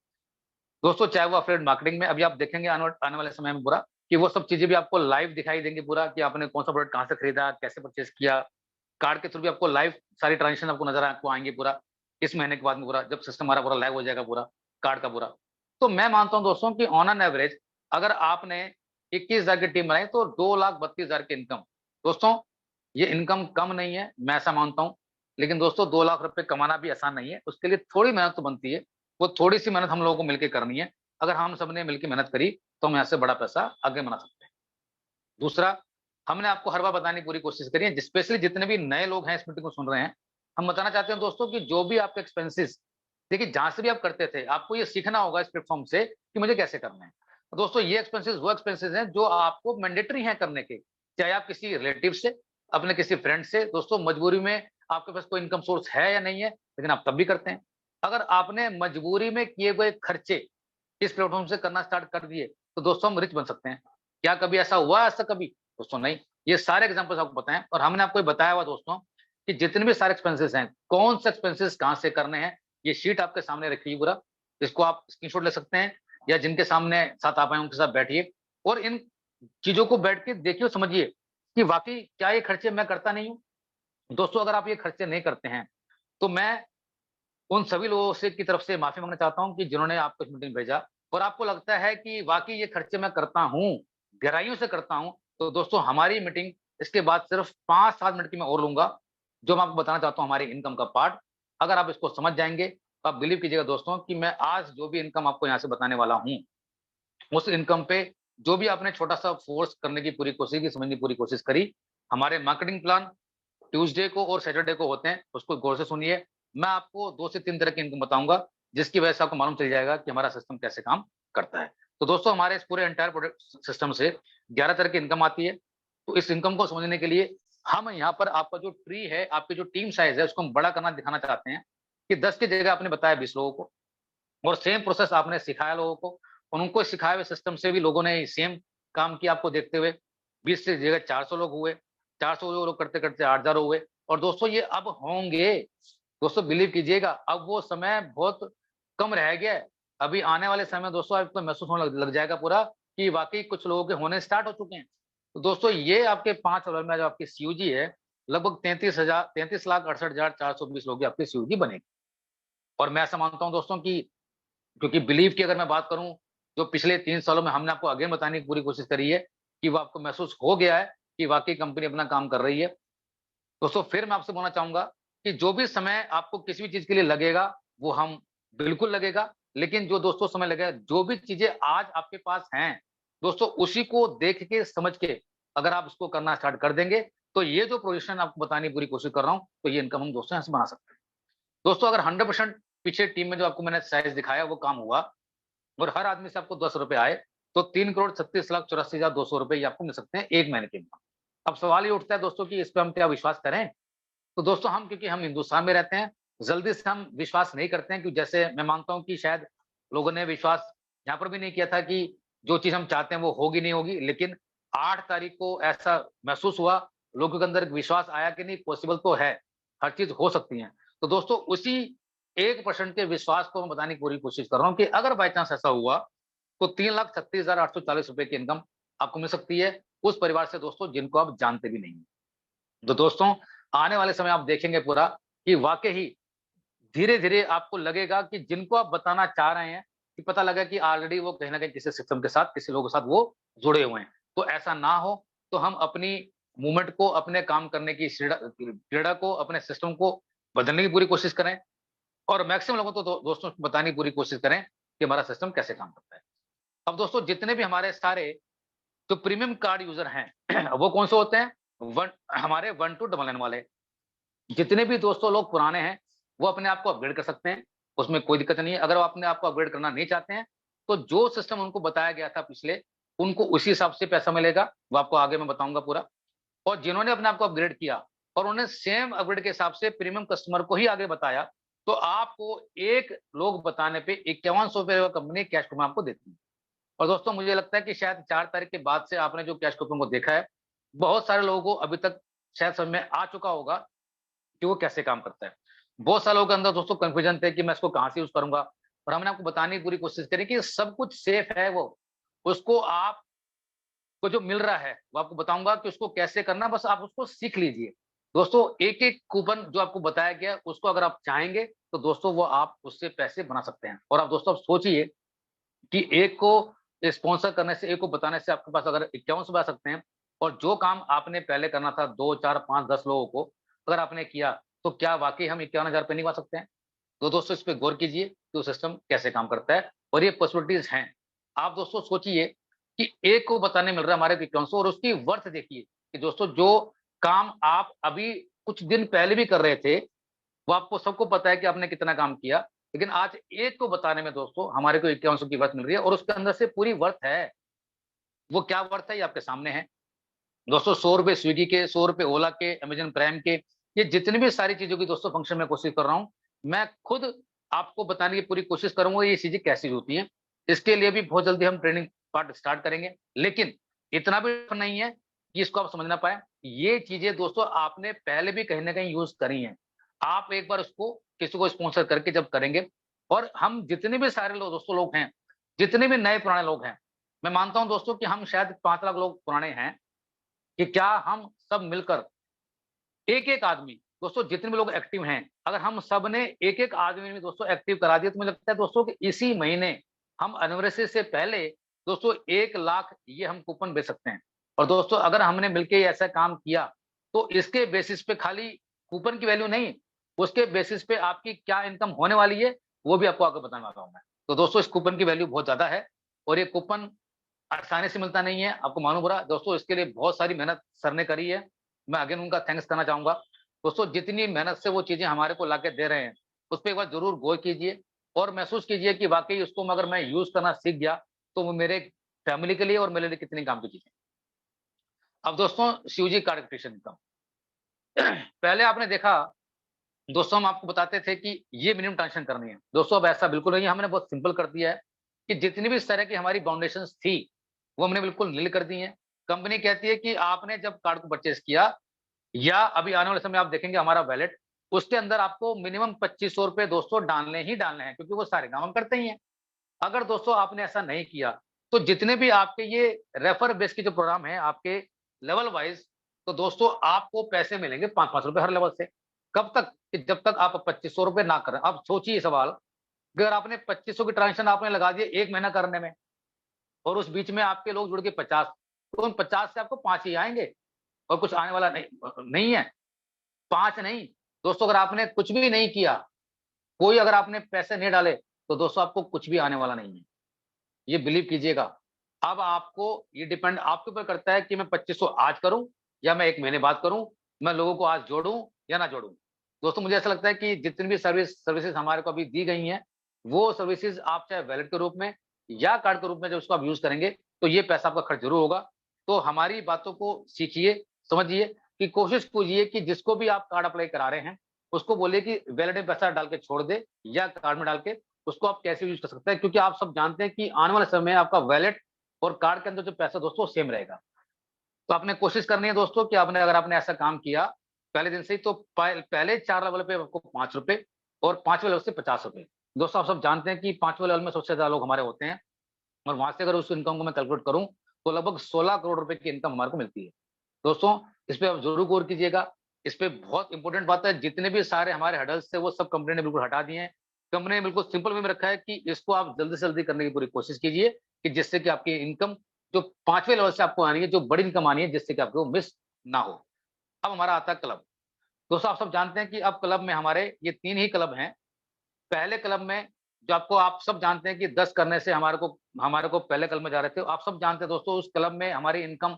दोस्तों, चाहे वो अफिलिएट मार्केटिंग में। अभी आप देखेंगे आने वाले समय में पूरा कि वो सब चीजें भी आपको लाइव दिखाई देंगी पूरा, कि आपने कौन सा प्रोडक्ट कहाँ से खरीदा, कैसे परचेज किया। कार्ड के थ्रू भी आपको लाइव सारी ट्रांजेक्शन आपको नजर आपको आएंगे पूरा, इस महीने के बाद में पूरा, जब सिस्टम हमारा पूरा लाइव हो जाएगा पूरा कार्ड का पूरा। तो मैं मानता हूं दोस्तों कि ऑन एन एवरेज अगर आपने 21,000 की टीम बनाई तो 2,32,000 की इनकम। दोस्तों ये इनकम कम नहीं है, मैं ऐसा मानता हूं। लेकिन दोस्तों 2 लाख रुपए कमाना भी आसान नहीं है, उसके लिए थोड़ी मेहनत तो बनती है। वो थोड़ी सी मेहनत हम लोगों को मिलकर करनी है। अगर हम सबने मिलकर मेहनत करी तो हम यहाँ से बड़ा पैसा आगे बना सकते हैं। दूसरा, हमने आपको हर बार बताने की पूरी कोशिश करी है, स्पेशली जितने भी नए लोग हैं इस मीटिंग को सुन रहे हैं, हम बताना चाहते हैं दोस्तों कि जो भी आपके एक्सपेंसेस, देखिए जहां से भी आप करते थे, आपको ये सीखना होगा इस प्लेटफॉर्म से कि मुझे कैसे करना है। तो दोस्तों ये एक्सपेंसेस वो एक्सपेंसेस हैं जो आपको मैंडेटरी हैं करने के, चाहे आप किसी रिलेटिव से, अपने किसी फ्रेंड से, दोस्तों मजबूरी में आपके पास कोई इनकम सोर्स है या नहीं है, लेकिन आप तब भी करते हैं। अगर आपने मजबूरी में किए गए खर्चे इस प्लेटफॉर्म से करना स्टार्ट कर दिए, तो दोस्तों हम रिच बन सकते हैं। क्या कभी ऐसा हुआ? ऐसा कभी दोस्तों नहीं। ये सारे एग्जांपल्स आपको बताएं, और हमने आपको ये बताया हुआ दोस्तों कि जितने भी सारे एक्सपेंसेस हैं, कौन से एक्सपेंसेस कहां से करने हैं, ये शीट आपके सामने रखी है पूरा, जिसको आप स्क्रीनशॉट ले सकते हैं, या जिनके सामने साथ आप आए उनके साथ बैठिए और इन चीजों को बैठ के देखिए और समझिए कि वाकई क्या ये खर्चे मैं करता नहीं हूँ। दोस्तों अगर आप ये खर्चे नहीं करते हैं, तो मैं उन सभी लोगों से की तरफ से माफी मांगना चाहता हूं कि जिन्होंने आपको इस मीटिंग भेजा और आपको लगता है कि वाकई ये खर्चे मैं करता हूं, गहराइयों से करता हूं, तो दोस्तों हमारी मीटिंग इसके बाद सिर्फ 5-7 मिनट की मैं और लूंगा, जो मैं आपको बताना चाहता हूं हमारी इनकम का पार्ट। अगर आप इसको समझ जाएंगे तो आप बिलीव कीजिएगा दोस्तों कि मैं आज जो भी इनकम आपको यहाँ से बताने वाला हूँ, उस इनकम पे जो भी आपने छोटा-सा फोर्स करने की पूरी कोशिश की, समझने की पूरी कोशिश करी, हमारे मार्केटिंग प्लान ट्यूसडे को और सैटरडे को होते हैं, उसको गौर से सुनिए। मैं आपको 2 से 3 तरह की इनकम बताऊँगा, जिसकी वजह से आपको मालूम चल जाएगा कि हमारा सिस्टम कैसे काम करता है। तो दोस्तों हमारे इस पूरे एंटायर प्रोडक्ट सिस्टम से 11 तरह की इनकम आती है। तो इस इनकम को समझने के लिए हम यहाँ पर आपका जो ट्री है, आपकी जो टीम साइज़ है, उसको हम बड़ा करना दिखाना चाहते हैं कि 10 की जगह आपने बताया 20 लोगों को। और सेम प्रोसेस आपने सिखाया लोगों को, उनको सिखाए हुए सिस्टम से भी लोगों ने सेम काम किया आपको देखते हुए। 20 से जगह 400 लोग हुए, 400 लोग करते-करते 8000 हुए और दोस्तों ये अब होंगे। दोस्तों बिलीव कीजिएगा अब वो समय बहुत कम रह गया है। अभी आने वाले समय में दोस्तों आपको महसूस होने लग लग जाएगा पूरा कि वाक़ई कुछ लोगों के होने स्टार्ट हो चुके हैं। तो दोस्तों ये आपके 5 सालों में जो आपकी सीयूजी है, लगभग 33,68,420 लोगों की आपकी सीयूजी बनेगी। और मैं ऐसा मानता हूँ दोस्तों कि क्योंकि बिलीव की अगर मैं बात करूँ, जो पिछले 3 सालों में हमने आपको अगेन बताने की पूरी कोशिश करी है, कि वो आपको महसूस हो गया है कि वाक़ई कंपनी अपना काम कर रही है। दोस्तों फिर मैं आपसे बोलना चाहूँगा कि जो भी समय आपको किसी भी चीज़ के लिए लगेगा, वो हम बिल्कुल लगेगा। लेकिन जो दोस्तों समय लगेगा, जो भी चीज़ें आज आपके पास हैं, दोस्तों उसी को देख के, समझ के अगर आप उसको करना स्टार्ट कर देंगे, तो ये जो पोज़ीशन आपको बताने की पूरी कोशिश कर रहा हूँ, तो ये इनकम हम दोस्तों यहाँ से बना सकते हैं। दोस्तों अगर 100% पीछे टीम में जो आपको मैंने साइज़ दिखाया वो काम हुआ और हर आदमी से आपको ₹10 आए, तो 3,36,84,200 रुपए ये आपको मिल सकते हैं 1 महीने के इनकम। अब सवाल ये उठता है दोस्तों कि इस पे हम क्या विश्वास करें? तो दोस्तों हम क्योंकि हम हिंदुस्तान में रहते हैं, जल्दी से हम विश्वास नहीं करते हैं कि जैसे मैं मानता हूँ कि शायद लोगों ने विश्वास यहाँ पर भी नहीं किया था कि जो चीज़ हम चाहते हैं वो होगी नहीं होगी, लेकिन 8 तारीख को ऐसा महसूस हुआ, लोगों के अंदर एक विश्वास आया कि नहीं पॉसिबल तो है, हर चीज़ हो सकती है। तो दोस्तों उसी 1% के विश्वास को मैं बताने की पूरी कोशिश कर रहा हूँ कि अगर बाय चांस ऐसा हुआ, तो 3,36,840 रुपए की इनकम आपको मिल सकती है, उस परिवार से दोस्तों जिनको आप जानते भी नहीं हैं। तो दोस्तों, आने वाले समय आप देखेंगे पूरा कि वाक़ई ही धीरे-धीरे आपको लगेगा कि जिनको आप बताना चाह रहे हैं, कि पता लगा कि ऑलरेडी वो कहीं न कहीं किसी सिस्टम के साथ, किसी लोगों के साथ वो जुड़े हुए हैं। तो ऐसा ना हो, तो हम अपनी मूवमेंट को, अपने काम करने की क्रीड़ा को, अपने सिस्टम को बदलने की पूरी कोशिश करें और मैक्सिमम लोगों को दोस्तों को बताने की पूरी कोशिश करें कि हमारा सिस्टम कैसे काम करता है। अब दोस्तों जितने भी हमारे सारे जो प्रीमियम कार्ड यूज़र हैं, वो कौन से होते हैं? हमारे 1 टू डबल 9 वाले। जितने भी दोस्तों लोग पुराने हैं, वो अपने आप को अपग्रेड कर सकते हैं, उसमें कोई दिक्कत नहीं है। अगर वो अपने आप को अपग्रेड करना नहीं चाहते हैं, तो जो सिस्टम उनको बताया गया था पिछले, उनको उसी हिसाब से पैसा मिलेगा, वो आपको आगे मैं बताऊँगा पूरा। और जिन्होंने अपने आप को अपग्रेड किया और उन्हें सेम अपग्रेड के हिसाब से प्रीमियम कस्टमर को ही आगे बताया, तो आपको 1 लोग बताने पे ₹5100 का कंपनी कैश कूपन आपको देती है। और दोस्तों मुझे लगता है कि शायद 4 तारीख के बाद से आपने जो कैश कूपन को देखा है, बहुत सारे लोगों को अभी तक शायद समझ में आ चुका होगा कि वो कैसे काम करता है। बहुत सारे लोगों के अंदर दोस्तों कन्फ्यूजन थे कि मैं इसको कहाँ से यूज़ करूँगा और हमने आपको बताने की पूरी कोशिश करी कि सब कुछ सेफ है वो। उसको आपको जो मिल रहा है, वो आपको बताऊँगा कि उसको कैसे करना है, बस आप उसको सीख लीजिए। दोस्तों एक-एक कूपन जो आपको बताया गया है, उसको अगर आप चाहेंगे, तो दोस्तों वो आप उससे पैसे बना सकते हैं। और आप दोस्तों आप सोचिए कि एक को स्पॉन्सर करने से, एक को बताने से आपके पास अगर 51 आ सकते हैं और जो काम आपने पहले करना था 2, 4, 5, 10 लोगों को, अगर आपने किया, तो क्या वाक़ई हम 51,000 पे नहीं कमा सकते हैं? तो दोस्तों इस पे गौर कीजिए कि वो सिस्टम कैसे काम करता है और ये पॉसिबिलिटीज़ हैं। आप दोस्तों सोचिए कि एक को बताने मिल रहा है हमारे 5100 और उसकी वर्थ देखिए कि दोस्तों जो काम आप अभी कुछ दिन पहले भी कर रहे थे, वो आपको सबको पता है कि आपने कितना काम किया। लेकिन आज एक को बताने में दोस्तों हमारे को 5100 की वर्थ मिल रही है और उसके अंदर से पूरी वर्थ है। वो क्या वर्थ है ये आपके सामने है। दोस्तों ₹100 स्विगी के, ₹100 ओला के, अमेज़न प्राइम के, ये जितनी भी सारी चीज़ों की दोस्तों फंक्शन मैं कोशिश कर रहा हूँ, मैं खुद आपको बताने की पूरी कोशिश करूँगा ये चीज़ें कैसे होती हैं। इसके लिए भी बहुत जल्दी हम ट्रेनिंग पार्ट स्टार्ट करेंगे। लेकिन इतना भी टफ नहीं है कि इसको आप समझ ना पाएँ। ये चीज़ें दोस्तों आपने पहले भी कहीं न कहीं यूज़ करी हैं। आप एक बार उसको किसी को स्पॉन्सर करके जब करेंगे और हम जितने भी सारे लोग दोस्तों लोग हैं, जितने भी नए पुराने लोग हैं, मैं मानता हूँ दोस्तों कि हम शायद 5 लाख लोग पुराने हैं कि क्या हम सब मिलकर एक-एक आदमी दोस्तों जितने भी लोग एक्टिव हैं, अगर हम सब ने एक-एक आदमी में दोस्तों एक्टिव करा दिया, तो मुझे लगता है दोस्तों कि इसी महीने हम एनिवर्सरी से पहले दोस्तों 1 लाख ये हम कूपन बेच सकते हैं। और दोस्तों अगर हमने मिलके ऐसा काम किया, तो इसके बेसिस पे खाली कूपन की वैल्यू नहीं, उसके बेसिस पे आपकी क्या इनकम होने वाली है, वो भी आपको आगे बताने वाला हूँ मैं। तो दोस्तों इस कूपन की वैल्यू बहुत ज़्यादा है और ये कूपन आसानी से मिलता नहीं है, आपको मालूम पड़ा। दोस्तों इसके लिए बहुत सारी मेहनत सर ने करी है, मैं अगेन उनका थैंक्स करना चाहूँगा। दोस्तों जितनी मेहनत से वो चीज़ें हमारे को लाके दे रहे हैं, उस पे एक बार ज़रूर गौर कीजिए और महसूस कीजिए कि वाक़ई उसको अगर मैं यूज़ करना सीख गया, तो वो मेरे फैमिली के लिए और मेरे लिए कितनी काम की चीज़ है। अब दोस्तों सीयूजी कार्ड एक्टिवेशन का पहले आपने देखा, दोस्तों हम आपको बताते थे कि ये मिनिमम ट्रांज़ैक्शन करनी है। दोस्तों अब ऐसा बिल्कुल नहीं है, हमने बहुत सिंपल कर दिया है कि जितनी भी इस तरह की हमारी बाउंडेशंस थी, वो हमने बिल्कुल नील कर दी हैं। कंपनी कहती है कि आपने जब कार्ड को परचेज़ किया या अभी आने वाले समय आप देखेंगे हमारा वैलेट, उसके अंदर आपको मिनिमम ₹2500 दोस्तों डालने ही डालने हैं, क्योंकि वो सारे काम हम करते ही हैं। अगर दोस्तों आपने ऐसा नहीं किया, तो जितने भी आपके ये रेफर बेस के जो प्रोग्राम हैं आपके लेवल वाइज़, तो दोस्तों आपको पैसे मिलेंगे ₹5-5 हर लेवल से। कब तक? कि जब तक आप ₹2500 ना करें। अब सोचिए सवाल, अगर आपने 2500 की ट्रांज़ैक्शन आपने लगा दिए 1 महीना करने में और उस बीच में आपके लोग जुड़ के 50, तो उन 50 से आपको 5 ही आएँगे और कुछ आने वाला नहीं है। 5 नहीं, दोस्तों अगर आपने कुछ भी नहीं किया, कोई अगर आपने पैसे नहीं डाले, तो दोस्तों आपको कुछ भी आने वाला नहीं है। ये बिलीव कीजिएगा। अब आपको ये डिपेंड आपके ऊपर करता है कि मैं 2500 आज करूँ या मैं 1 महीने बाद करूँ, मैं लोगों को आज जोड़ूँ या ना जोड़ूँ। दोस्तों मुझे ऐसा लगता है कि जितनी भी सर्विसेज़ हमारे को अभी दी गई हैं, वो सर्विसेज़ आप चाहे वैलेट के रूप में या कार्ड के रूप में जब उसको आप यूज़ करेंगे, तो ये पैसा आपका खर्च ज़रूर होगा। तो हमारी बातों को सीखिए, समझिए कि कोशिश कीजिए कि जिसको भी आप कार्ड अप्लाई करा रहे हैं, उसको बोलिए कि वैलेट में पैसा डाल के छोड़ दे या कार्ड में डाल के उसको आप कैसे यूज़ कर सकते हैं, क्योंकि आप सब जानते हैं कि आने वाले समय में आपका वैलेट और कार्ड के अंदर जो पैसा दोस्तों सेम रहेगा। तो आपने कोशिश करनी है दोस्तों कि आपने अगर आपने ऐसा काम किया पहले दिन से ही, तो पहले 4 लेवल पे आपको ₹5 और 5वें लेवल से ₹50। दोस्तों आप सब जानते हैं कि 5वें लेवल में सबसे ज़्यादा लोग हमारे होते हैं और वहाँ से अगर उस इनकम को मैं कैलकुलेट करूँ, तो लगभग 16 करोड़ रुपए की इनकम हमारे को मिलती है। दोस्तों, इस पे आप ज़रूर गौर कीजिएगा। इस पे बहुत इम्पोर्टेंट बात है, जितने भी सारे हमारे हर्डल्स थे, वो सब कंपनी ने बिल्कुल हटा दिए हैं। कंपनी ने बिल्कुल सिंपल वे में रखा है कि इसको आप जल्दी से जल्दी करने की पूरी कोशिश कीजिए कि जिससे कि आपकी इनकम जो 5वें लेवल से आपको आनी है, जो बड़ी इनकम आनी है, जिससे कि आपको मिस ना हो। अब हमारा आता है क्लब। दोस्तों, आप सब जानते हैं कि अब क्लब में हमारे ये 3 ही क्लब हैं। पहले क्लब में जो आपको आप सब जानते हैं कि 10 करने से हमारे को पहले क्लब में जा रहे थे। आप सब जानते हैं दोस्तों, उस क्लब में हमारी इनकम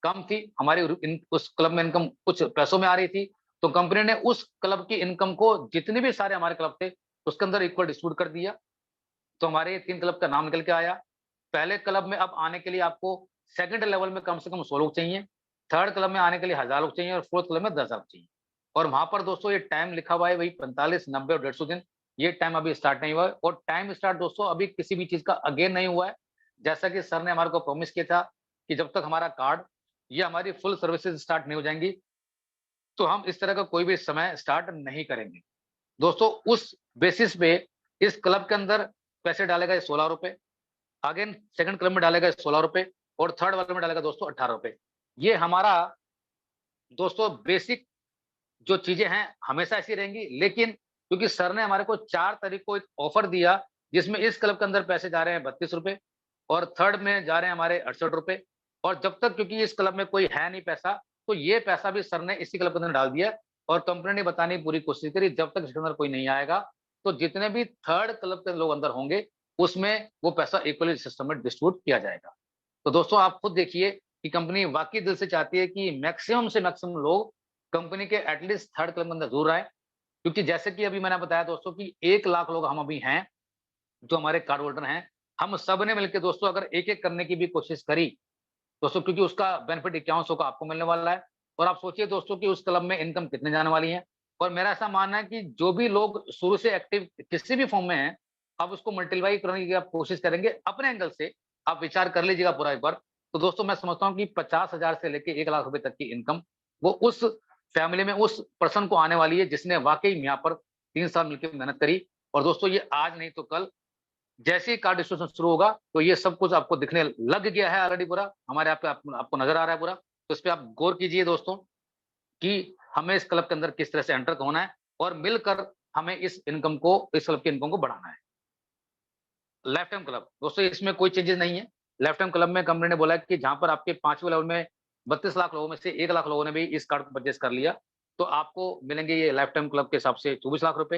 कम थी, हमारी उस क्लब में इनकम कुछ पैसों में आ रही थी, तो कंपनी ने उस क्लब की इनकम को जितने भी सारे हमारे क्लब थे, उसके अंदर इक्वल डिस्ट्रीब्यूट कर दिया। तो हमारे 3 क्लब का नाम निकल के आया। पहले क्लब में अब आने के लिए आपको सेकंड लेवल में कम से कम 100 लोग चाहिए, थर्ड क्लब में आने के लिए 1000 लोग चाहिए और फोर्थ क्लब में 10,000 चाहिए। और वहाँ पर दोस्तों ये टाइम लिखा हुआ है वही 45, 90 और 150 दिन। ये टाइम अभी स्टार्ट नहीं हुआ है और टाइम स्टार्ट दोस्तों अभी किसी भी चीज़ का अगेन नहीं हुआ है। जैसा कि सर ने हमारे को प्रॉमिस किया था कि जब तक हमारा कार्ड या हमारी फुल सर्विसेज़ स्टार्ट नहीं हो जाएँगी, तो हम इस तरह का कोई भी समय स्टार्ट नहीं करेंगे। दोस्तों उस बेसिस पे इस क्लब के अंदर पैसे डाले गए ₹16, अगेन सेकंड क्लब में डालेगा ₹16 और थर्ड वाले में डालेगा दोस्तों ₹18। ये हमारा दोस्तों बेसिक जो चीज़ें हैं हमेशा ऐसी रहेंगी, लेकिन क्योंकि सर ने हमारे को 4 तारीख को एक ऑफर दिया, जिसमें इस क्लब के अंदर पैसे जा रहे हैं ₹32 और थर्ड में जा रहे हैं हमारे ₹68 और जब तक क्योंकि इस क्लब में कोई है नहीं पैसा, तो ये पैसा भी सर ने इसी क्लब के अंदर डाल दिया और कंपनी ने बताने की पूरी कोशिश करी, जब तक इसके अंदर कोई नहीं आएगा, तो जितने भी थर्ड क्लब के लोग अंदर होंगे, उसमें वो पैसा इक्वली सिस्टम में डिस्ट्रीब्यूट किया जाएगा। तो दोस्तों आप खुद देखिए कि कंपनी वाक़ई दिल से चाहती है कि मैक्सिमम से मैक्सिमम लोग कंपनी के एटलीस्ट थर्ड क्लब के अंदर ज़रूर आएँ, क्योंकि जैसे कि अभी मैंने बताया दोस्तों कि 1 लाख लोग हम अभी हैं, जो हमारे कार्ड होल्डर हैं। हम सब ने मिलके दोस्तों अगर एक-एक करने की भी कोशिश करी, दोस्तों क्योंकि उसका बेनिफिट 5100 का आपको मिलने वाला है और आप सोचिए दोस्तों कि उस क्लब में इनकम कितने जाने वाली है और मेरा ऐसा मानना है कि जो भी लोग शुरू से एक्टिव किसी भी फॉर्म में हैं, आप उसको मल्टीप्लाई करने की आप कोशिश करेंगे अपने एंगल से, आप विचार कर लीजिएगा पूरा एक बार। तो दोस्तों मैं समझता हूँ कि 50,000 से लेके 1 लाख रुपए तक की इनकम वो उस फैमिली में उस पर्सन को आने वाली है जिसने वाक़ई में यहाँ पर 3 साल मिलके मेहनत करी और दोस्तों ये आज नहीं तो कल जैसे ही कार्ड डिस्ट्रीब्यूशन शुरू होगा, तो ये सब कुछ आपको दिखने लग गया है ऑलरेडी पूरा, हमारे यहाँ पे आपको नज़र आ रहा है पूरा, तो इस पे आप गौर कीजिए दोस्तों। कि हमें इस क्लब के अंदर किस तरह से एंटर होना है और मिलकर हमें इस क्लब की इनकम को बढ़ाना है। लाइफ टाइम क्लब, दोस्तों इसमें कोई चेंजेस नहीं है। लाइफ टाइम क्लब में कंपनी ने बोला है कि जहाँ पर आपके 5वें लेवल में 32 लाख लोगों में से 1 लाख लोगों ने भी इस कार्ड को परचेज़ कर लिया, तो आपको मिलेंगे ये लाइफ टाइम क्लब के हिसाब से 24 लाख रुपए,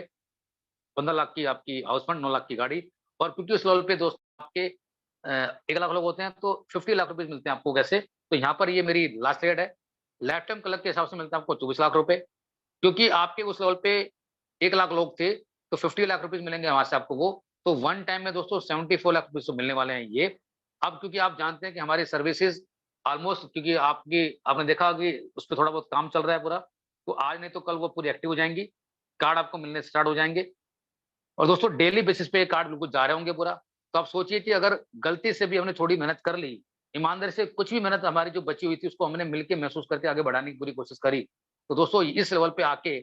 15 लाख की आपकी हाउस फंड, 9 लाख की गाड़ी। और क्योंकि उस लेवल पे दोस्तों आपके 1 लाख लोग होते हैं तो 50 लाख रुपए मिलते हैं आपको कैसे? तो यहाँ पर ये मेरी लास्ट रेट है। लाइफ टाइम क्लब के हिसाब से मिलता है आपको 24 लाख रुपए, क्योंकि आपके उस लेवल पे 1 लाख लोग थे, तो 50 लाख रुपीज़ मिलेंगे वहाँ से आपको वो। तो वन टाइम में दोस्तों 74 लाख रुपीज़ तो मिलने वाले हैं ये। अब क्योंकि आप जानते हैं कि हमारी सर्विसेज़ ऑलमोस्ट, क्योंकि आपने देखा होगा कि उस पे थोड़ा बहुत काम चल रहा है पूरा, तो आज नहीं तो कल वो पूरी एक्टिव हो जाएँगी, कार्ड आपको मिलने स्टार्ट हो जाएँगे। और दोस्तों डेली बेसिस पे ये कार्ड बिल्कुल जा रहे होंगे पूरा। तो आप सोचिए कि अगर गलती से भी हमने थोड़ी मेहनत कर ली, ईमानदारी से कुछ भी मेहनत हमारी जो बची हुई थी उसको हमने मिलके महसूस करके आगे बढ़ाने की पूरी कोशिश करी, तो दोस्तों इस लेवल पे आके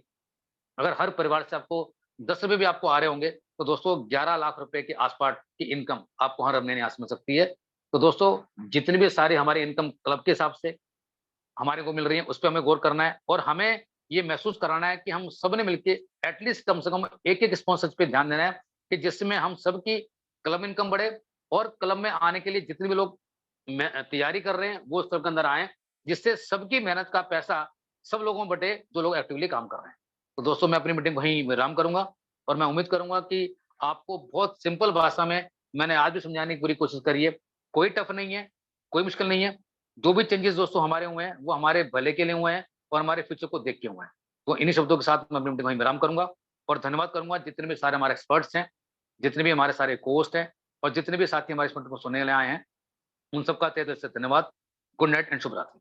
अगर हर परिवार से आपको 10 रुपए भी आपको आ रहे होंगे, तो दोस्तों 11 लाख रुपए के आस-पास की इनकम आपको हर महीने यहाँ से मिल सकती है। तो दोस्तों जितनी भी सारी हमारी इनकम क्लब के हिसाब से हमारे को मिल रही है, उस पे हमें गौर करना है और हमें ये महसूस कराना है कि हम सबने मिलके एटलीस्ट कम से कम एक-एक स्पॉन्सर्स पे ध्यान देना है कि जिसमें हम सबकी क्लब इनकम बढ़े और क्लब में आने के लिए जितने भी लोग तैयारी कर रहे हैं, वो उस क्लब के अंदर आएँ, जिससे सबकी मेहनत का पैसा सब लोगों में बँटे, जो लोग एक्टिवली काम कर रहे हैं। तो दोस्तों मैं अपनी मीटिंग वहीं विराम करूँगा और मैं उम्मीद करूँगा कि आपको बहुत सिंपल भाषा में मैंने आज भी समझाने की पूरी कोशिश करी है। कोई टफ नहीं है, कोई मुश्किल नहीं है। जो भी चेंजेस दोस्तों हमारे हुए हैं, वो हमारे भले के लिए हुए हैं और हमारे फ्यूचर को देख के हुए हैं। तो इन्हीं शब्दों के साथ मैं अपनी मीटिंग वहीं विराम करूँगा और धन्यवाद करूँगा जितने भी सारे हमारे एक्सपर्ट्स हैं, जितने भी हमारे सारे को-होस्ट हैं और जितने भी साथी हमारे इस मीटिंग को सुनने के लिए आए हैं, उन सबका तहे दिल से धन्यवाद। गुड नाइट एंड शुभ रात्रि।